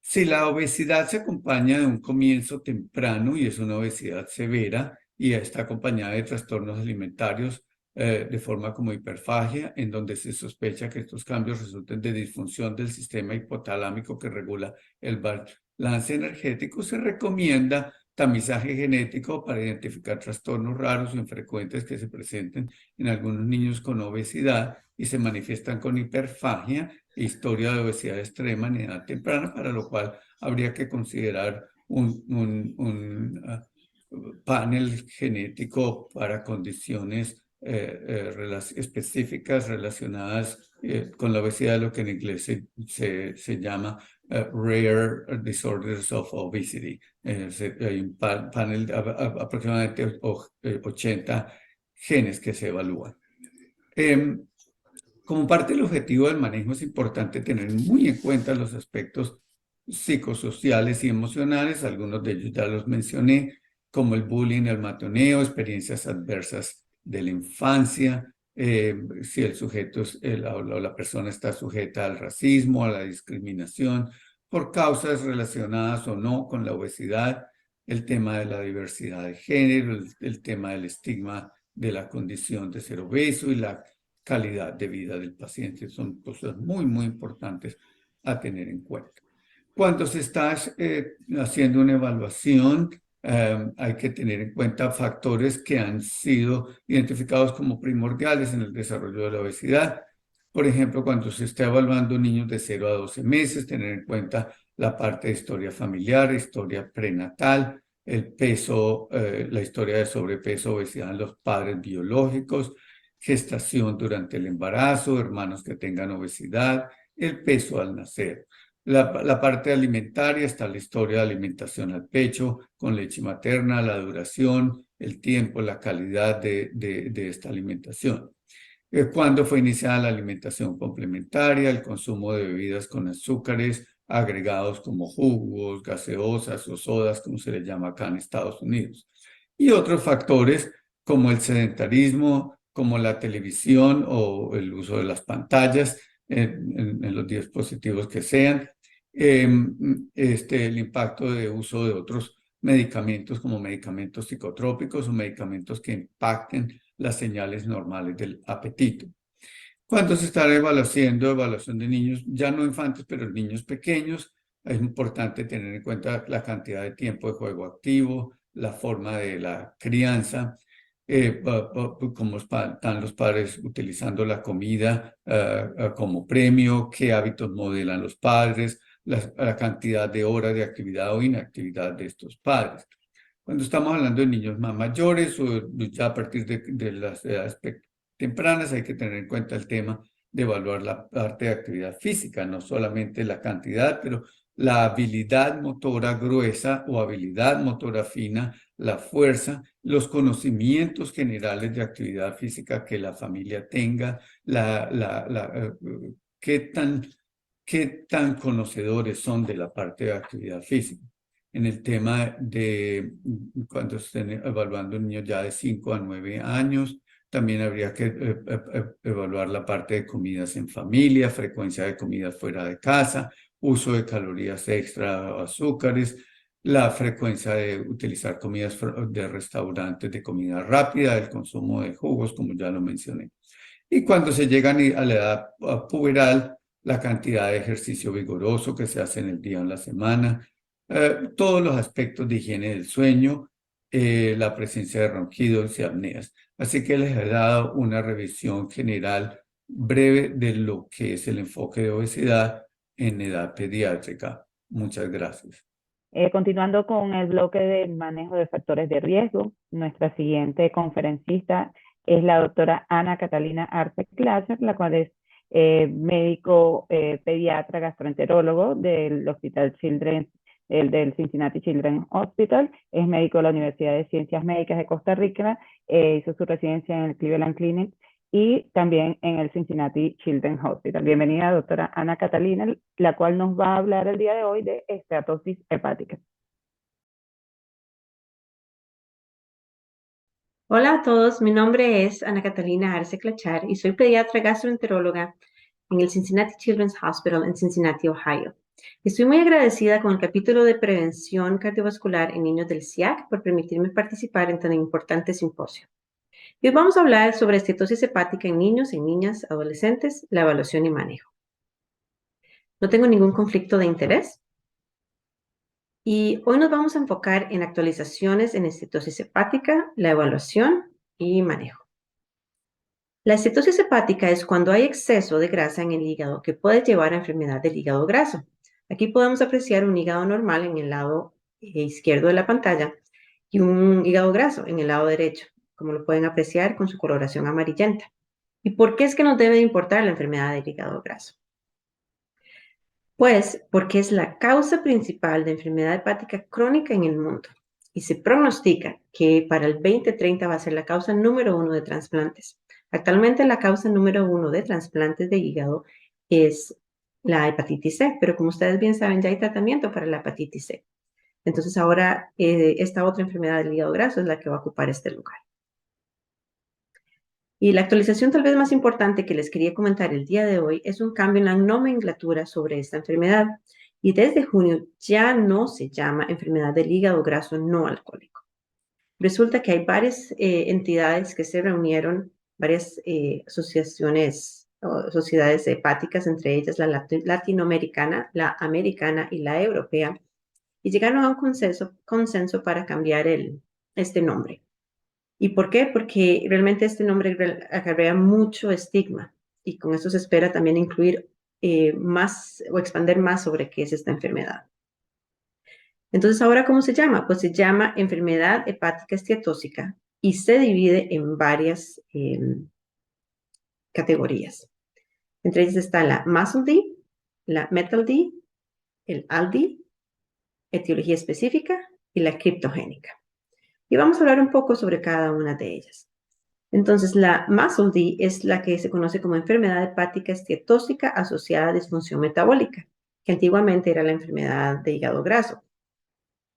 Si la obesidad se acompaña de un comienzo temprano y es una obesidad severa y está acompañada de trastornos alimentarios de forma como hiperfagia, en donde se sospecha que estos cambios resulten de disfunción del sistema hipotalámico que regula el balance energético, se recomienda tamizaje genético para identificar trastornos raros o infrecuentes que se presenten en algunos niños con obesidad y se manifiestan con hiperfagia e historia de obesidad extrema en edad temprana, para lo cual habría que considerar un panel genético para condiciones específicas relacionadas con la obesidad, lo que en inglés se llama Rare Disorders of Obesity. Hay un panel de aproximadamente 80 genes que se evalúan. Como parte del objetivo del manejo es importante tener muy en cuenta los aspectos psicosociales y emocionales, algunos de ellos ya los mencioné, como el bullying, el matoneo, experiencias adversas de la infancia, si el sujeto o la persona está sujeta al racismo, a la discriminación, por causas relacionadas o no con la obesidad, el tema de la diversidad de género, el tema del estigma de la condición de ser obeso y la calidad de vida del paciente. Son cosas muy, muy importantes a tener en cuenta. Cuando se está haciendo una evaluación, hay que tener en cuenta factores que han sido identificados como primordiales en el desarrollo de la obesidad. Por ejemplo, cuando se está evaluando niños de 0 a 12 meses, tener en cuenta la parte de historia familiar, historia prenatal, el peso, la historia de sobrepeso, obesidad en los padres biológicos, gestación durante el embarazo, hermanos que tengan obesidad, el peso al nacer. La parte alimentaria está la historia de alimentación al pecho, con leche materna, la duración, el tiempo, la calidad de esta alimentación. Cuándo fue iniciada la alimentación complementaria, el consumo de bebidas con azúcares agregados como jugos, gaseosas o sodas, como se les llama acá en Estados Unidos. Y otros factores como el sedentarismo, como la televisión o el uso de las pantallas en los dispositivos que sean, el impacto de uso de otros medicamentos como medicamentos psicotrópicos o medicamentos que impacten las señales normales del apetito. Cuando se está haciendo evaluación de niños, ya no infantes, pero niños pequeños, es importante tener en cuenta la cantidad de tiempo de juego activo, la forma de la crianza, cómo están los padres utilizando la comida como premio, qué hábitos modelan los padres, la cantidad de horas de actividad o inactividad de estos padres. Cuando estamos hablando de niños más mayores o ya a partir de las edades tempranas, hay que tener en cuenta el tema de evaluar la parte de actividad física, no solamente la cantidad, pero la habilidad motora gruesa o habilidad motora fina, la fuerza, los conocimientos generales de actividad física que la familia tenga, qué tan conocedores son de la parte de actividad física. En el tema de cuando estén evaluando niños ya de 5 a 9 años, también habría que evaluar la parte de comidas en familia, frecuencia de comidas fuera de casa, uso de calorías extra o azúcares, la frecuencia de utilizar comidas de restaurantes de comida rápida, el consumo de jugos, como ya lo mencioné. Y cuando se llegan a la edad puberal, la cantidad de ejercicio vigoroso que se hace en el día o en la semana, todos los aspectos de higiene del sueño, la presencia de ronquidos y apneas. Así que les he dado una revisión general breve de lo que es el enfoque de obesidad en edad pediátrica. Muchas gracias. Continuando con el bloque de manejo de factores de riesgo, nuestra siguiente conferencista es la doctora Ana Catalina Arce Clasher, la cual es médico pediatra gastroenterólogo del Hospital Children's, del Cincinnati Children's Hospital, es médico de la Universidad de Ciencias Médicas de Costa Rica, hizo su residencia en el Cleveland Clinic y también en el Cincinnati Children's Hospital. Bienvenida, doctora Ana Catalina, la cual nos va a hablar el día de hoy de esteatosis hepática. Hola a todos, mi nombre es Ana Catalina Arce Clachar y soy pediatra gastroenteróloga en el Cincinnati Children's Hospital en Cincinnati, Ohio. Estoy muy agradecida con el capítulo de prevención cardiovascular en niños del CIAC por permitirme participar en tan importante simposio. Y hoy vamos a hablar sobre estetosis hepática en niños, en niñas, adolescentes, la evaluación y manejo. No tengo ningún conflicto de interés. Y hoy nos vamos a enfocar en actualizaciones en estetosis hepática, la evaluación y manejo. La estetosis hepática es cuando hay exceso de grasa en el hígado que puede llevar a enfermedad del hígado graso. Aquí podemos apreciar un hígado normal en el lado izquierdo de la pantalla y un hígado graso en el lado derecho, como lo pueden apreciar con su coloración amarillenta. ¿Y por qué es que nos debe importar la enfermedad del hígado graso? Pues porque es la causa principal de enfermedad hepática crónica en el mundo y se pronostica que para el 2030 va a ser la causa número 1 de trasplantes. Actualmente la causa número 1 de trasplantes de hígado es la hepatitis C, pero como ustedes bien saben ya hay tratamiento para la hepatitis C. Entonces ahora esta otra enfermedad del hígado graso es la que va a ocupar este lugar. Y la actualización tal vez más importante que les quería comentar el día de hoy es un cambio en la nomenclatura sobre esta enfermedad. Y desde junio ya no se llama enfermedad del hígado graso no alcohólico. Resulta que hay varias entidades que se reunieron, varias asociaciones o sociedades hepáticas, entre ellas la latinoamericana, la americana y la europea, y llegaron a un consenso para cambiar este nombre. ¿Y por qué? Porque realmente este nombre acarrea mucho estigma y con eso se espera también incluir más o expandir más sobre qué es esta enfermedad. Entonces, ¿ahora cómo se llama? Pues se llama enfermedad hepática esteatóxica y se divide en varias categorías. Entre ellas está la MASLD, la METALD, el ALD, etiología específica y la criptogénica. Y vamos a hablar un poco sobre cada una de ellas. Entonces, la MASLD es la que se conoce como enfermedad hepática esteatóxica asociada a disfunción metabólica, que antiguamente era la enfermedad de hígado graso.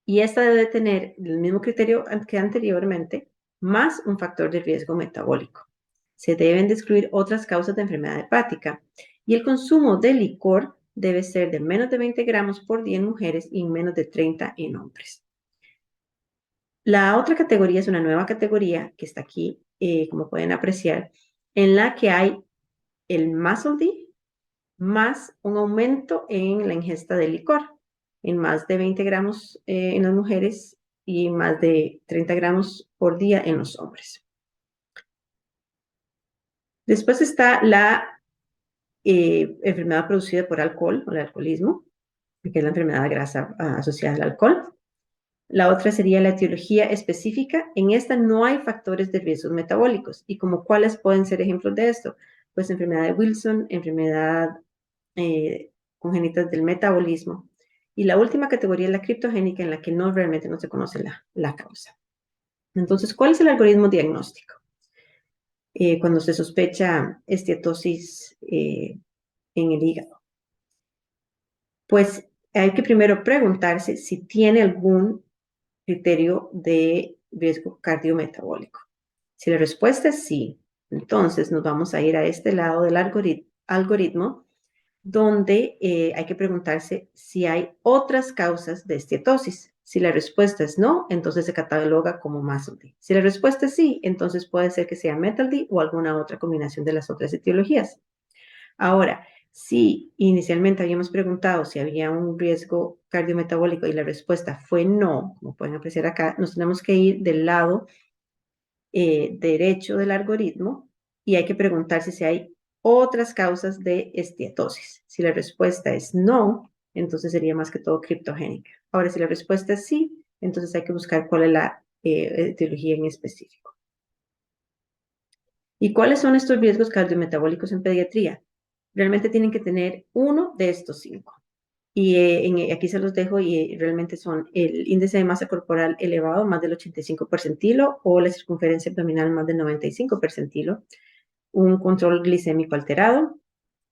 Y esta debe tener el mismo criterio que anteriormente, más un factor de riesgo metabólico. Se deben de excluir otras causas de enfermedad hepática y el consumo de licor debe ser de menos de 20 gramos por día en mujeres y menos de 30 en hombres. La otra categoría es una nueva categoría que está aquí, como pueden apreciar, en la que hay el MASLD más un aumento en la ingesta de licor, en más de 20 gramos en las mujeres y más de 30 gramos por día en los hombres. Después está la enfermedad producida por alcohol o el alcoholismo, que es la enfermedad de grasa asociada al alcohol. La otra sería la etiología específica. En esta no hay factores de riesgos metabólicos. ¿Y como cuáles pueden ser ejemplos de esto? Pues enfermedad de Wilson, enfermedad congénita del metabolismo. Y la última categoría es la criptogénica, en la que realmente no se conoce la causa. Entonces, ¿cuál es el algoritmo diagnóstico? Cuando se sospecha esteatosis en el hígado. Pues hay que primero preguntarse si tiene algún criterio de riesgo cardiometabólico. Si la respuesta es sí, entonces nos vamos a ir a este lado del algoritmo donde hay que preguntarse si hay otras causas de esteatosis. Si la respuesta es no, entonces se cataloga como MASLD. Si la respuesta es sí, entonces puede ser que sea METALD o alguna otra combinación de las otras etiologías. Ahora, si inicialmente habíamos preguntado si había un riesgo cardiometabólico y la respuesta fue no, como pueden apreciar acá, nos tenemos que ir del lado derecho del algoritmo y hay que preguntarse si hay otras causas de esteatosis. Si la respuesta es no, entonces sería más que todo criptogénica. Ahora, si la respuesta es sí, entonces hay que buscar cuál es la etiología en específico. ¿Y cuáles son estos riesgos cardiometabólicos en pediatría? Realmente tienen que tener uno de estos 5. Y aquí se los dejo y realmente son el índice de masa corporal elevado, más del 85 percentilo, o la circunferencia abdominal más del 95 percentilo, un control glicémico alterado,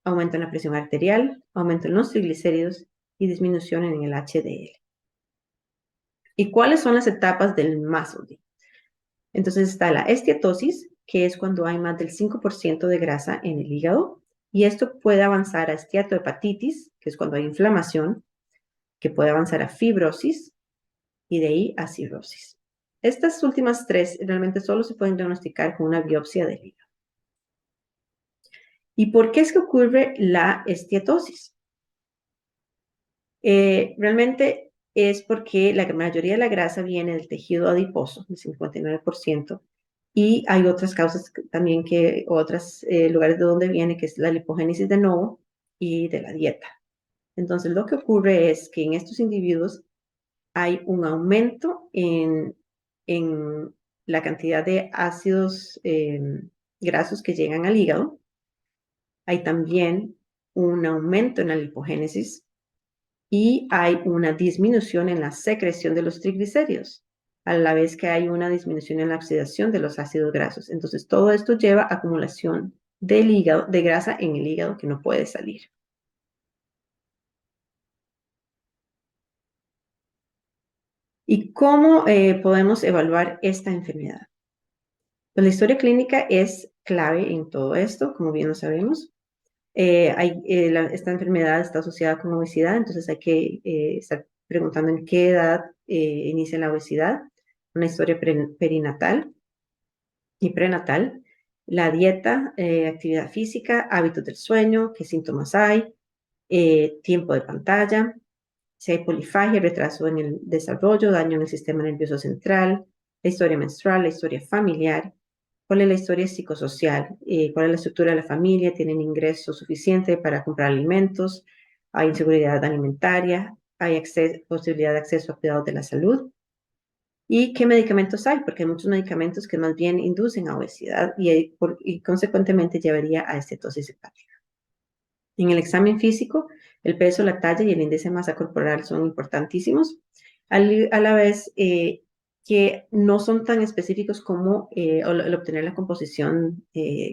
aumento en la presión arterial, aumento en los triglicéridos y disminución en el HDL. ¿Y cuáles son las etapas del MASLD? Entonces está la esteatosis, que es cuando hay más del 5% de grasa en el hígado, y esto puede avanzar a esteatohepatitis, que es cuando hay inflamación, que puede avanzar a fibrosis y de ahí a cirrosis. Estas últimas tres realmente solo se pueden diagnosticar con una biopsia del hígado. ¿Y por qué es que ocurre la esteatosis? Realmente es porque la mayoría de la grasa viene del tejido adiposo, el 59%, y hay otras causas también otros lugares de donde viene, que es la lipogénesis de novo y de la dieta. Entonces, lo que ocurre es que en estos individuos hay un aumento en la cantidad de ácidos grasos que llegan al hígado. Hay también un aumento en la lipogénesis y hay una disminución en la secreción de los triglicéridos, a la vez que hay una disminución en la oxidación de los ácidos grasos. Entonces, todo esto lleva a acumulación del hígado, de grasa en el hígado que no puede salir. ¿Y cómo podemos evaluar esta enfermedad? Pues la historia clínica es clave en todo esto, como bien lo sabemos. Esta enfermedad está asociada con obesidad, entonces hay que estar preguntando en qué edad inicia la obesidad, una historia perinatal y prenatal, la dieta, actividad física, hábitos del sueño, qué síntomas hay, tiempo de pantalla, si hay polifagia, retraso en el desarrollo, daño en el sistema nervioso central, la historia menstrual, la historia familiar, cuál es la historia psicosocial, cuál es la estructura de la familia, tienen ingreso suficiente para comprar alimentos, hay inseguridad alimentaria, hay posibilidad de acceso a cuidados de la salud. ¿Y qué medicamentos hay? Porque hay muchos medicamentos que más bien inducen a obesidad y consecuentemente llevaría a estetosis hepática. En el examen físico, el peso, la talla y el índice de masa corporal son importantísimos, a la vez que no son tan específicos como el obtener la composición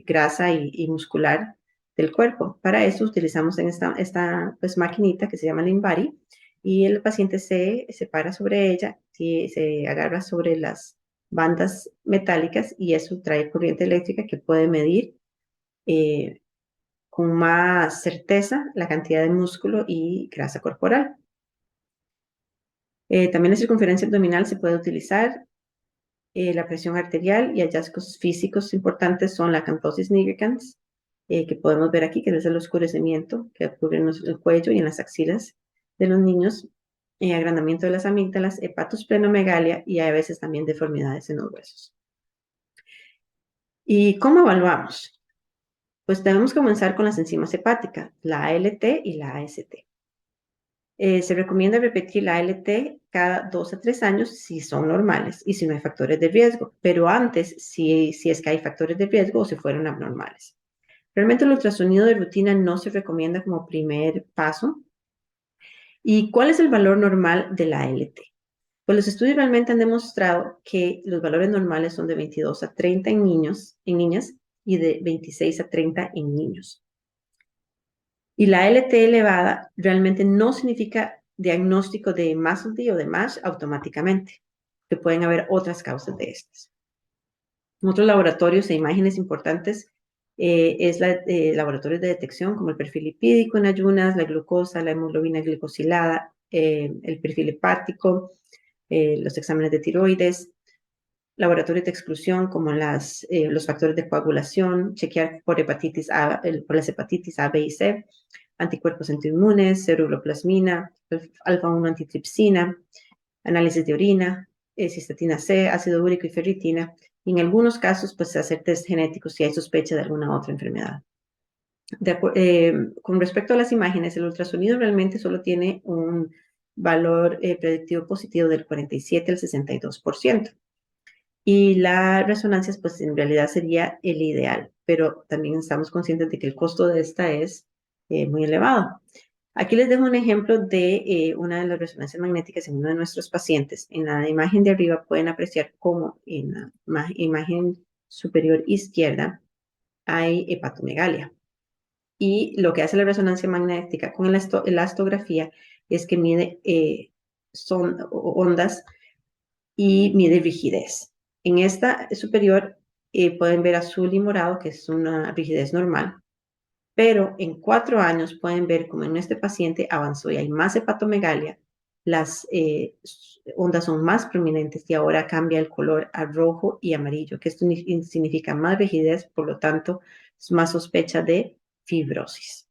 grasa y muscular del cuerpo. Para eso utilizamos en esta pues, maquinita que se llama Limbari, y el paciente se para sobre ella, se agarra sobre las bandas metálicas y eso trae corriente eléctrica que puede medir con más certeza la cantidad de músculo y grasa corporal. También la circunferencia abdominal se puede utilizar, la presión arterial y hallazgos físicos importantes son la acantosis nigricans, que podemos ver aquí, que es el oscurecimiento que ocurre en el cuello y en las axilas de los niños, agrandamiento de las amígdalas, hepatosplenomegalia y a veces también deformidades en los huesos. ¿Y cómo evaluamos? Pues debemos comenzar con las enzimas hepáticas, la ALT y la AST. Se recomienda repetir la ALT cada 2 a 3 años si son normales y si no hay factores de riesgo, pero antes si es que hay factores de riesgo o si fueron abnormales. Realmente el ultrasonido de rutina no se recomienda como primer paso. ¿Y cuál es el valor normal de la ALT? Pues los estudios realmente han demostrado que los valores normales son de 22 a 30 en niñas y de 26 a 30 en niños. Y la ALT elevada realmente no significa diagnóstico de muscle D o de MASH automáticamente, que pueden haber otras causas de estas. Otros laboratorios e imágenes importantes es laboratorios de detección como el perfil lipídico en ayunas, la glucosa, la hemoglobina glicosilada, el perfil hepático, los exámenes de tiroides, laboratorios de exclusión como los factores de coagulación, chequear por las hepatitis A, B y C, anticuerpos autoinmunes, ceruloplasmina, alfa-1 antitripsina, análisis de orina, cistatina C, ácido úrico y ferritina. Y en algunos casos, pues hacer test genéticos si hay sospecha de alguna otra enfermedad. Con respecto a las imágenes, el ultrasonido realmente solo tiene un valor predictivo positivo del 47 al 62%. Y las resonancias, pues en realidad sería el ideal, pero también estamos conscientes de que el costo de esta es muy elevado. Aquí les dejo un ejemplo de una de las resonancias magnéticas en uno de nuestros pacientes. En la imagen de arriba pueden apreciar cómo en la imagen superior izquierda hay hepatomegalia. Y lo que hace la resonancia magnética con la elastografía es que mide ondas y mide rigidez. En esta superior pueden ver azul y morado, que es una rigidez normal, pero en 4 años pueden ver como en este paciente avanzó y hay más hepatomegalia, las ondas son más prominentes y ahora cambia el color a rojo y amarillo, que esto significa más rigidez, por lo tanto, es más sospecha de fibrosis.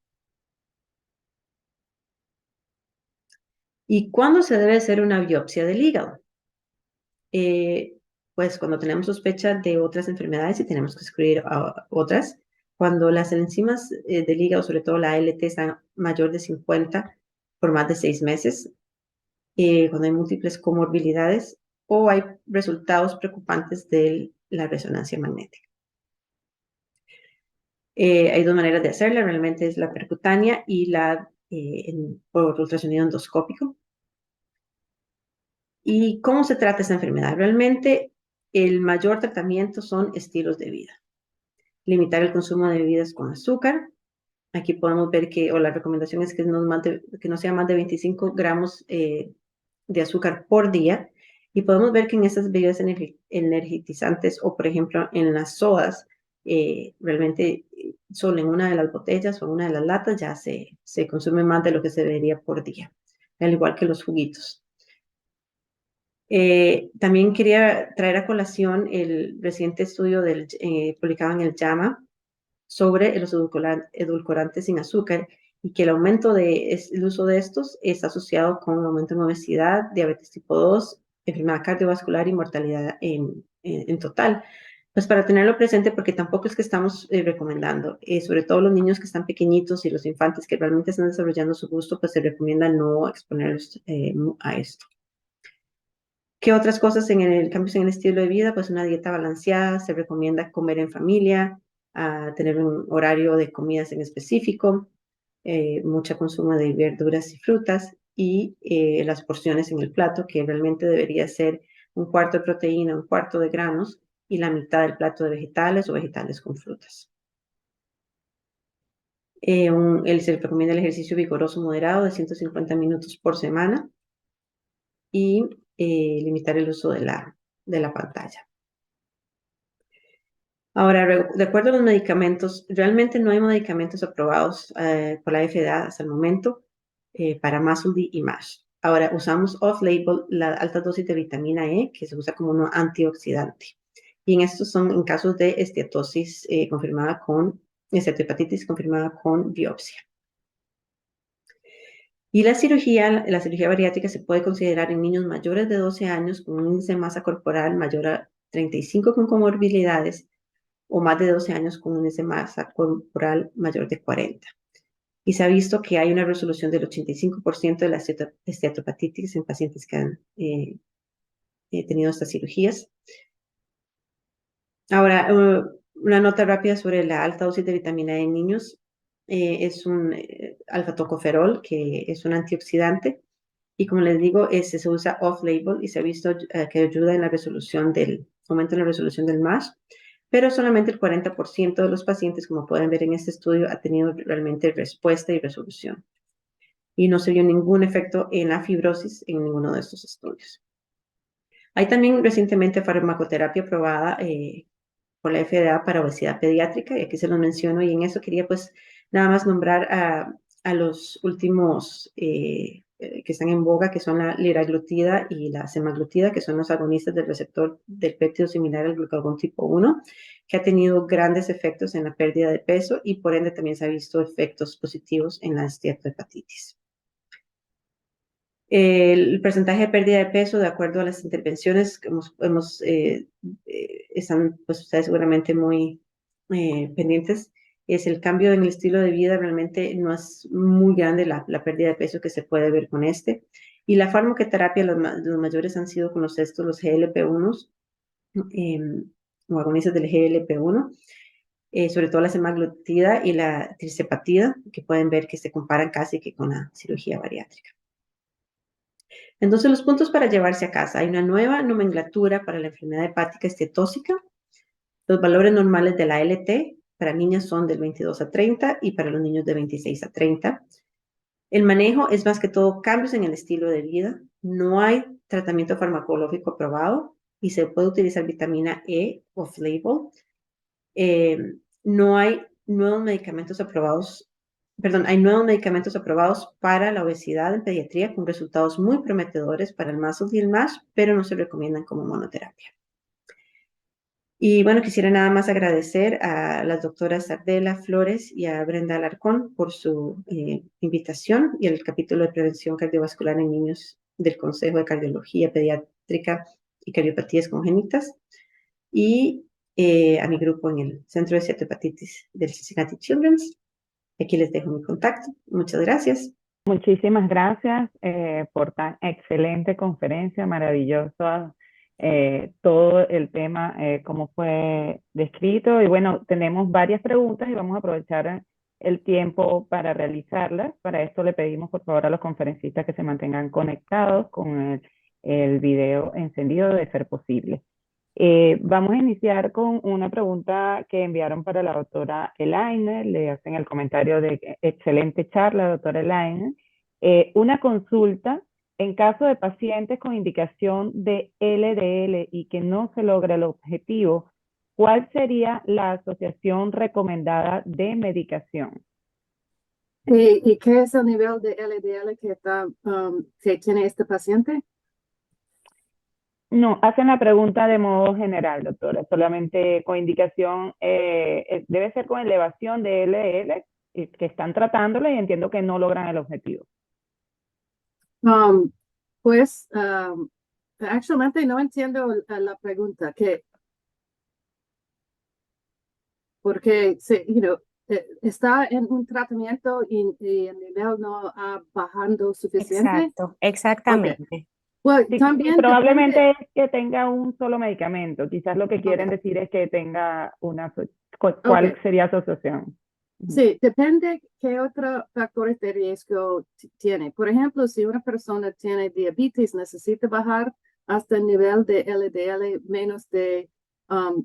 ¿Y cuándo se debe hacer una biopsia del hígado? Pues cuando tenemos sospecha de otras enfermedades y tenemos que excluir a otras, cuando las enzimas del hígado, sobre todo la ALT, están mayor de 50 por más de 6 meses, cuando hay múltiples comorbilidades o hay resultados preocupantes de la resonancia magnética. Hay 2 maneras de hacerla, realmente es la percutánea y la por ultrasonido endoscópico. ¿Y cómo se trata esta enfermedad? Realmente el mayor tratamiento son estilos de vida. Limitar el consumo de bebidas con azúcar. Aquí podemos ver que, o la recomendación es que no sea más de 25 gramos de azúcar por día. Y podemos ver que en estas bebidas energizantes o, por ejemplo, en las sodas, realmente solo en una de las botellas o una de las latas ya se consume más de lo que se debería por día, al igual que los juguitos. También quería traer a colación el reciente estudio publicado en el JAMA sobre los edulcorantes sin azúcar y que el aumento del uso de estos está asociado con un aumento en obesidad, diabetes tipo 2, enfermedad cardiovascular y mortalidad en total. Pues para tenerlo presente, porque tampoco es que estamos recomendando, sobre todo los niños que están pequeñitos y los infantes que realmente están desarrollando su gusto, pues se recomienda no exponerlos a esto. ¿Qué otras cosas cambios en el estilo de vida? Pues una dieta balanceada, se recomienda comer en familia, tener un horario de comidas en específico, mucho consumo de verduras y frutas y las porciones en el plato, que realmente debería ser 1/4 de proteína, 1/4 de granos y la mitad del plato de vegetales o vegetales con frutas. Se recomienda el ejercicio vigoroso moderado de 150 minutos por semana y limitar el uso de la pantalla. Ahora, de acuerdo a los medicamentos, realmente no hay medicamentos aprobados por la FDA hasta el momento para MASLD y MASH. Ahora, usamos off-label la alta dosis de vitamina E, que se usa como un antioxidante. Y en estos son en casos de esteatosis esteatohepatitis confirmada con biopsia. Y la cirugía bariátrica se puede considerar en niños mayores de 12 años con un índice de masa corporal mayor a 35 con comorbilidades o más de 12 años con un índice de masa corporal mayor de 40. Y se ha visto que hay una resolución del 85% de la esteatohepatitis en pacientes que han tenido estas cirugías. Ahora, una nota rápida sobre la alta dosis de vitamina E en niños. Es un alfa-tocoferol, que es un antioxidante. Y como les digo, se usa off-label y se ha visto que ayuda en la resolución aumento en la resolución del MASH. Pero solamente el 40% de los pacientes, como pueden ver en este estudio, ha tenido realmente respuesta y resolución. Y no se vio ningún efecto en la fibrosis en ninguno de estos estudios. Hay también recientemente farmacoterapia aprobada por la FDA para obesidad pediátrica, y aquí se los menciono, y en eso quería pues nada más nombrar a los últimos que están en boga, que son la liraglutida y la semaglutida, que son los agonistas del receptor del péptido similar al glucagón tipo 1, que ha tenido grandes efectos en la pérdida de peso y por ende también se ha visto efectos positivos en la esteatohepatitis. El porcentaje de pérdida de peso, de acuerdo a las intervenciones que están pues ustedes seguramente muy pendientes, es el cambio en el estilo de vida. Realmente no es muy grande la pérdida de peso que se puede ver con este. Y la farmacoterapia, los mayores han sido con los GLP-1s o agonistas del GLP-1, sobre todo la semaglutida y la tirzepatida, que pueden ver que se comparan casi que con la cirugía bariátrica. Entonces, los puntos para llevarse a casa. Hay una nueva nomenclatura para la enfermedad hepática esteatóxica. Los valores normales de la ALT para niñas son del 22 a 30 y para los niños de 26 a 30. El manejo es más que todo cambios en el estilo de vida. No hay tratamiento farmacológico aprobado. y se puede utilizar vitamina E off-label. No hay nuevos medicamentos aprobados, perdón, hay nuevos medicamentos aprobados para la obesidad en pediatría con resultados muy prometedores para el muscle y el MASH, pero no se recomiendan como monoterapia. Y bueno, quisiera nada más agradecer a las doctoras Sardela Flores y a Brenda Alarcón por su invitación y el capítulo de prevención cardiovascular en niños del Consejo de Cardiología Pediátrica y Cardiopatías Congénitas, y a mi grupo en el Centro de Cetohepatitis del Cincinnati Children's. Aquí les dejo mi contacto. Muchas gracias. Muchísimas gracias por tan excelente conferencia, maravilloso todo el tema, como fue descrito. Y bueno, tenemos varias preguntas y vamos a aprovechar el tiempo para realizarlas. Para esto le pedimos por favor a los conferencistas que se mantengan conectados con el video encendido de ser posible. Vamos a iniciar con una pregunta que enviaron para la doctora Elaine. Le hacen el comentario de excelente charla, doctora Elaine. Una consulta: en caso de pacientes con indicación de LDL y que no se logra el objetivo, ¿cuál sería la asociación recomendada de medicación? ¿Y qué es el nivel de LDL que tiene este paciente? No, hacen la pregunta de modo general, doctora, solamente con indicación, debe ser con elevación de LDL, que están tratándolo y entiendo que no logran el objetivo. Actualmente no entiendo la pregunta, porque está en un tratamiento y el nivel no ha bajado suficiente. Exacto, exactamente. Okay. Well, Sí, también probablemente es que tenga un solo medicamento. Quizás lo que quieren Okay. decir es que tenga ¿cuál Okay. sería su asociación? Sí, depende qué otros factores de riesgo tiene. Por ejemplo, si una persona tiene diabetes, necesita bajar hasta el nivel de LDL menos de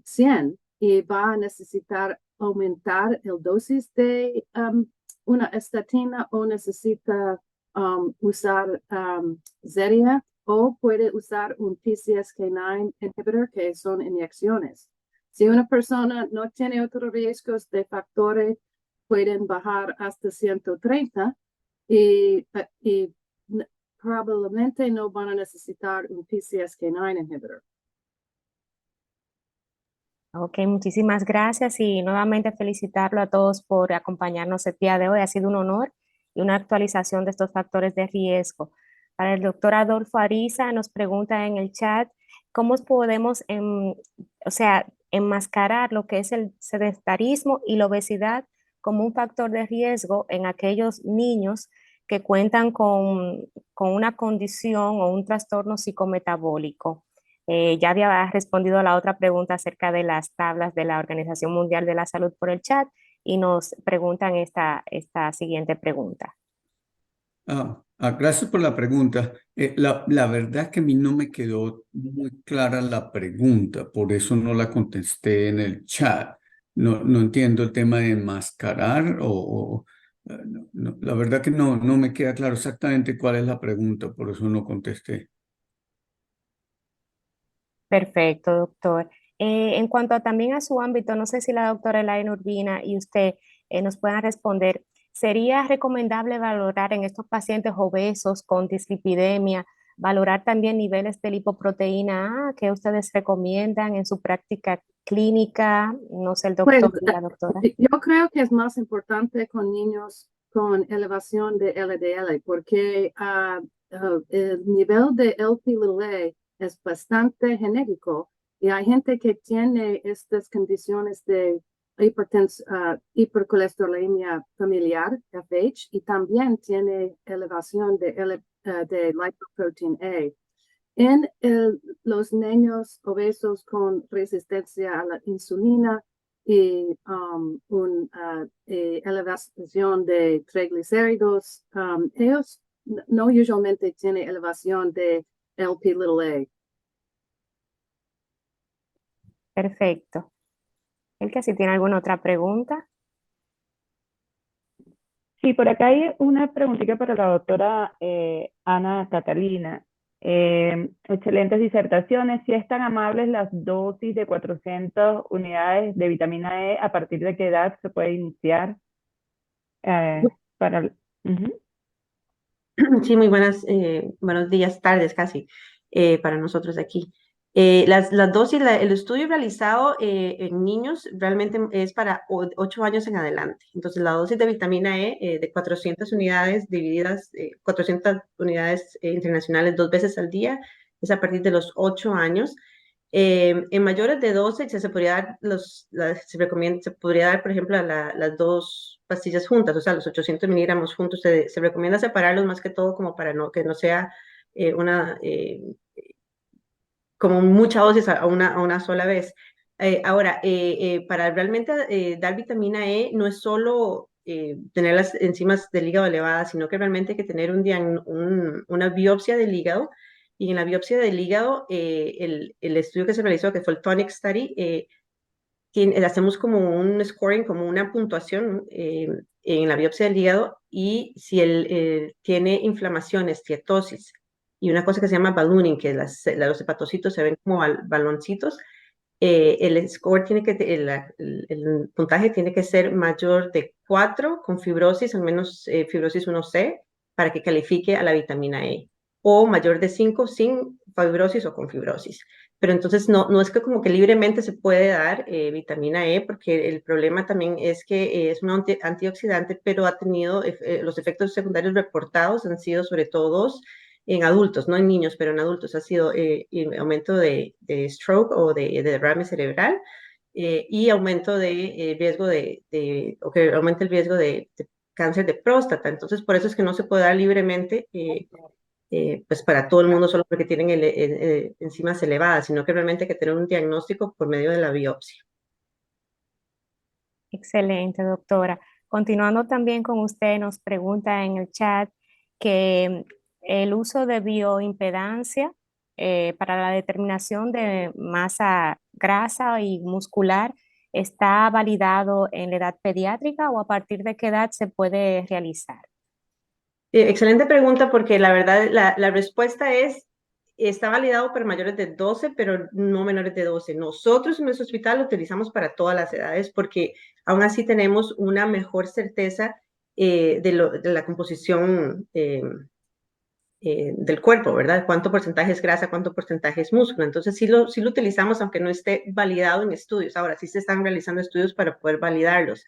100 y va a necesitar aumentar el dosis de una estatina o necesita usar Zetia o puede usar un PCSK9 inhibitor, que son inyecciones. Si una persona no tiene otros riesgos de factores, pueden bajar hasta 130 y probablemente no van a necesitar un PCSK9 inhibitor. Ok, muchísimas gracias y nuevamente felicitarlo a todos por acompañarnos el día de hoy. Ha sido un honor y una actualización de estos factores de riesgo. Para el doctor Adolfo Ariza nos pregunta en el chat, ¿cómo podemos enmascarar lo que es el sedentarismo y la obesidad como un factor de riesgo en aquellos niños que cuentan con una condición o un trastorno psicometabólico? Ya había respondido a la otra pregunta acerca de las tablas de la Organización Mundial de la Salud por el chat y nos preguntan esta siguiente pregunta. Gracias por la pregunta. La verdad es que a mí no me quedó muy clara la pregunta, por eso no la contesté en el chat. No entiendo el tema de enmascarar la verdad que no me queda claro exactamente cuál es la pregunta, por eso no contesté. Perfecto, doctor. En cuanto también a su ámbito, no sé si la doctora Elaine Urbina y usted nos puedan responder, ¿sería recomendable valorar en estos pacientes obesos con dislipidemia, valorar también niveles de lipoproteína A que ustedes recomiendan en su práctica clínica? No sé, el doctor y la doctora. Yo creo que es más importante con niños con elevación de LDL porque el nivel de Lp(a) es bastante genérico y hay gente que tiene estas condiciones de hipercolesterolemia familiar, FH, y también tiene elevación de lipoprotein A. En los niños obesos con resistencia a la insulina y una elevación de triglicéridos, ellos no usualmente tienen elevación de Lp(a). Perfecto. ¿El que si tiene alguna otra pregunta? Sí, por acá hay una preguntita para la doctora Ana Catalina. Excelentes disertaciones. Si es tan amables, las dosis de 400 unidades de vitamina E, ¿a partir de qué edad se puede iniciar? Para... Ujú. Sí, muy buenos días, tardes casi, para nosotros aquí. Las dosis, el estudio realizado en niños realmente es para 8 años en adelante. Entonces, la dosis de vitamina E de 400 unidades divididas, 400 unidades internacionales 2 veces al día, es a partir de los 8 años. En mayores de 12 se podría dar se podría dar, por ejemplo, las 2 pastillas juntas, o sea, los 800 miligramos juntos. Se recomienda separarlos más que todo como para que no sea como mucha dosis a una sola vez. Ahora, para realmente dar vitamina E no es solo tener las enzimas del hígado elevadas, sino que realmente hay que tener una biopsia del hígado. Y en la biopsia del hígado, el estudio que se realizó, que fue el TONIC Study, hacemos como un scoring, como una puntuación en la biopsia del hígado, y si él tiene inflamación, esteatosis y una cosa que se llama ballooning, que los hepatocitos se ven como baloncitos, el score el puntaje tiene que ser mayor de 4 con fibrosis, al menos fibrosis 1C, para que califique a la vitamina E, o mayor de 5 sin fibrosis o con fibrosis. Pero entonces no es que como que libremente se puede dar vitamina E, porque el problema también es que es un antioxidante, pero ha tenido los efectos secundarios reportados han sido sobre todo en adultos, no en niños, pero en adultos. Ha sido aumento de stroke o de derrame cerebral, y aumento de riesgo o que aumenta el riesgo de cáncer de próstata. Entonces, por eso es que no se puede dar libremente pues para todo el mundo solo porque tienen enzimas elevadas, sino que realmente hay que tener un diagnóstico por medio de la biopsia. Excelente, doctora. Continuando también con usted, nos pregunta en el chat que el uso de bioimpedancia para la determinación de masa grasa y muscular está validado en la edad pediátrica, o a partir de qué edad se puede realizar. Excelente pregunta, porque la verdad la respuesta está validado para mayores de 12, pero no menores de 12. Nosotros en nuestro hospital lo utilizamos para todas las edades, porque aún así tenemos una mejor certeza de la composición del cuerpo, ¿verdad? Cuánto porcentaje es grasa, cuánto porcentaje es músculo. Entonces sí lo utilizamos, aunque no esté validado en estudios. Ahora sí se están realizando estudios para poder validarlos.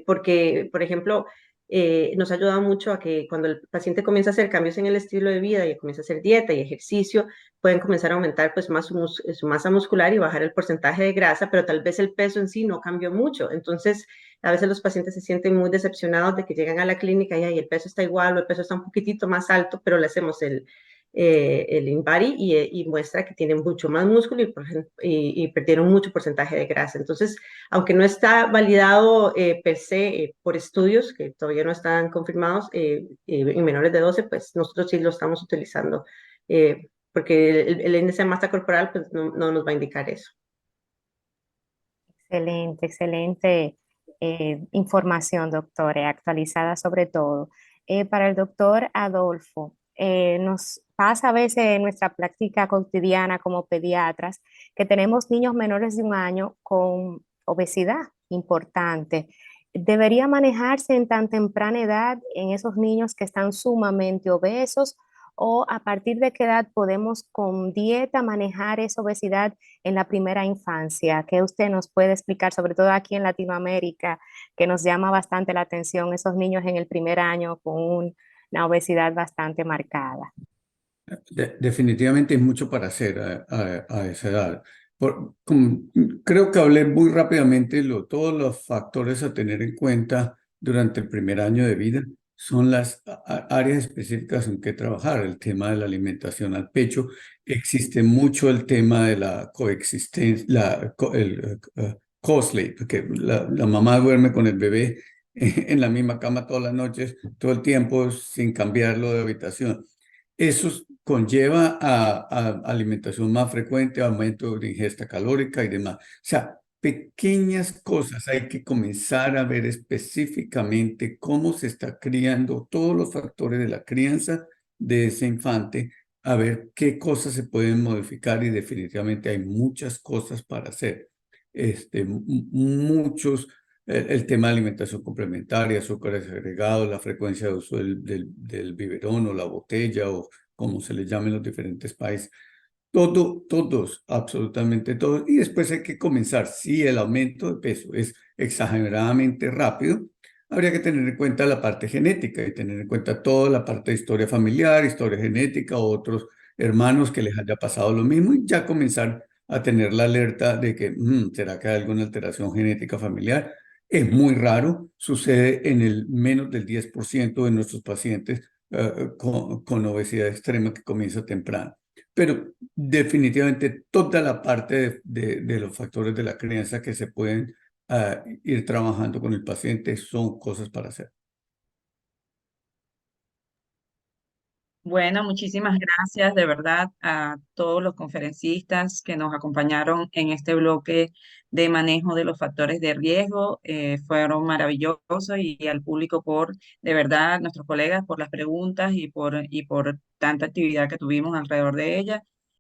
Porque, por ejemplo, nos ha ayudado mucho a que cuando el paciente comienza a hacer cambios en el estilo de vida y comienza a hacer dieta y ejercicio, pueden comenzar a aumentar pues más su masa muscular y bajar el porcentaje de grasa, pero tal vez el peso en sí no cambió mucho. Entonces, a veces los pacientes se sienten muy decepcionados de que llegan a la clínica y el peso está igual o el peso está un poquitito más alto, pero le hacemos el InBody y muestra que tienen mucho más músculo y perdieron mucho porcentaje de grasa. Entonces, aunque no está validado per se por estudios que todavía no están confirmados en menores de 12, pues nosotros sí lo estamos utilizando, porque el índice de masa corporal pues no nos va a indicar eso. Excelente, excelente información, doctora, actualizada sobre todo. Para el doctor Adolfo, nos pasa a veces en nuestra práctica cotidiana como pediatras que tenemos niños menores de 1 año con obesidad importante. ¿Debería manejarse en tan temprana edad en esos niños que están sumamente obesos, o a partir de qué edad podemos con dieta manejar esa obesidad en la primera infancia? ¿Qué usted nos puede explicar, sobre todo aquí en Latinoamérica, que nos llama bastante la atención esos niños en el primer año con una obesidad bastante marcada? Definitivamente hay mucho para hacer a esa edad. Creo que hablé muy rápidamente, todos los factores a tener en cuenta durante el primer año de vida son las áreas específicas en que trabajar. El tema de la alimentación al pecho, existe mucho el tema de la coexistencia, el co-sleep, que la mamá duerme con el bebé en la misma cama todas las noches, todo el tiempo, sin cambiarlo de habitación. Eso conlleva a alimentación más frecuente, aumento de ingesta calórica y demás. O sea, pequeñas cosas. Hay que comenzar a ver específicamente cómo se está criando, todos los factores de la crianza de ese infante, a ver qué cosas se pueden modificar y definitivamente hay muchas cosas para hacer. Muchos, el tema de alimentación complementaria, azúcares agregados, la frecuencia de uso del biberón o la botella o como se le llame en los diferentes países. Todos, absolutamente todos. Y después hay que comenzar. Si el aumento de peso es exageradamente rápido, habría que tener en cuenta la parte genética y tener en cuenta toda la parte de historia familiar, historia genética, otros hermanos que les haya pasado lo mismo y ya comenzar a tener la alerta de que, ¿será que hay alguna alteración genética familiar? Es muy raro, sucede en el menos del 10% de nuestros pacientes con obesidad extrema que comienza temprano. Pero definitivamente toda la parte de los factores de la crianza que se pueden ir trabajando con el paciente son cosas para hacer. Bueno, muchísimas gracias de verdad a todos los conferencistas que nos acompañaron en este bloque de manejo de los factores de riesgo. Fueron maravillosos y al público por, de verdad, nuestros colegas por las preguntas y por tanta actividad que tuvimos alrededor de ella.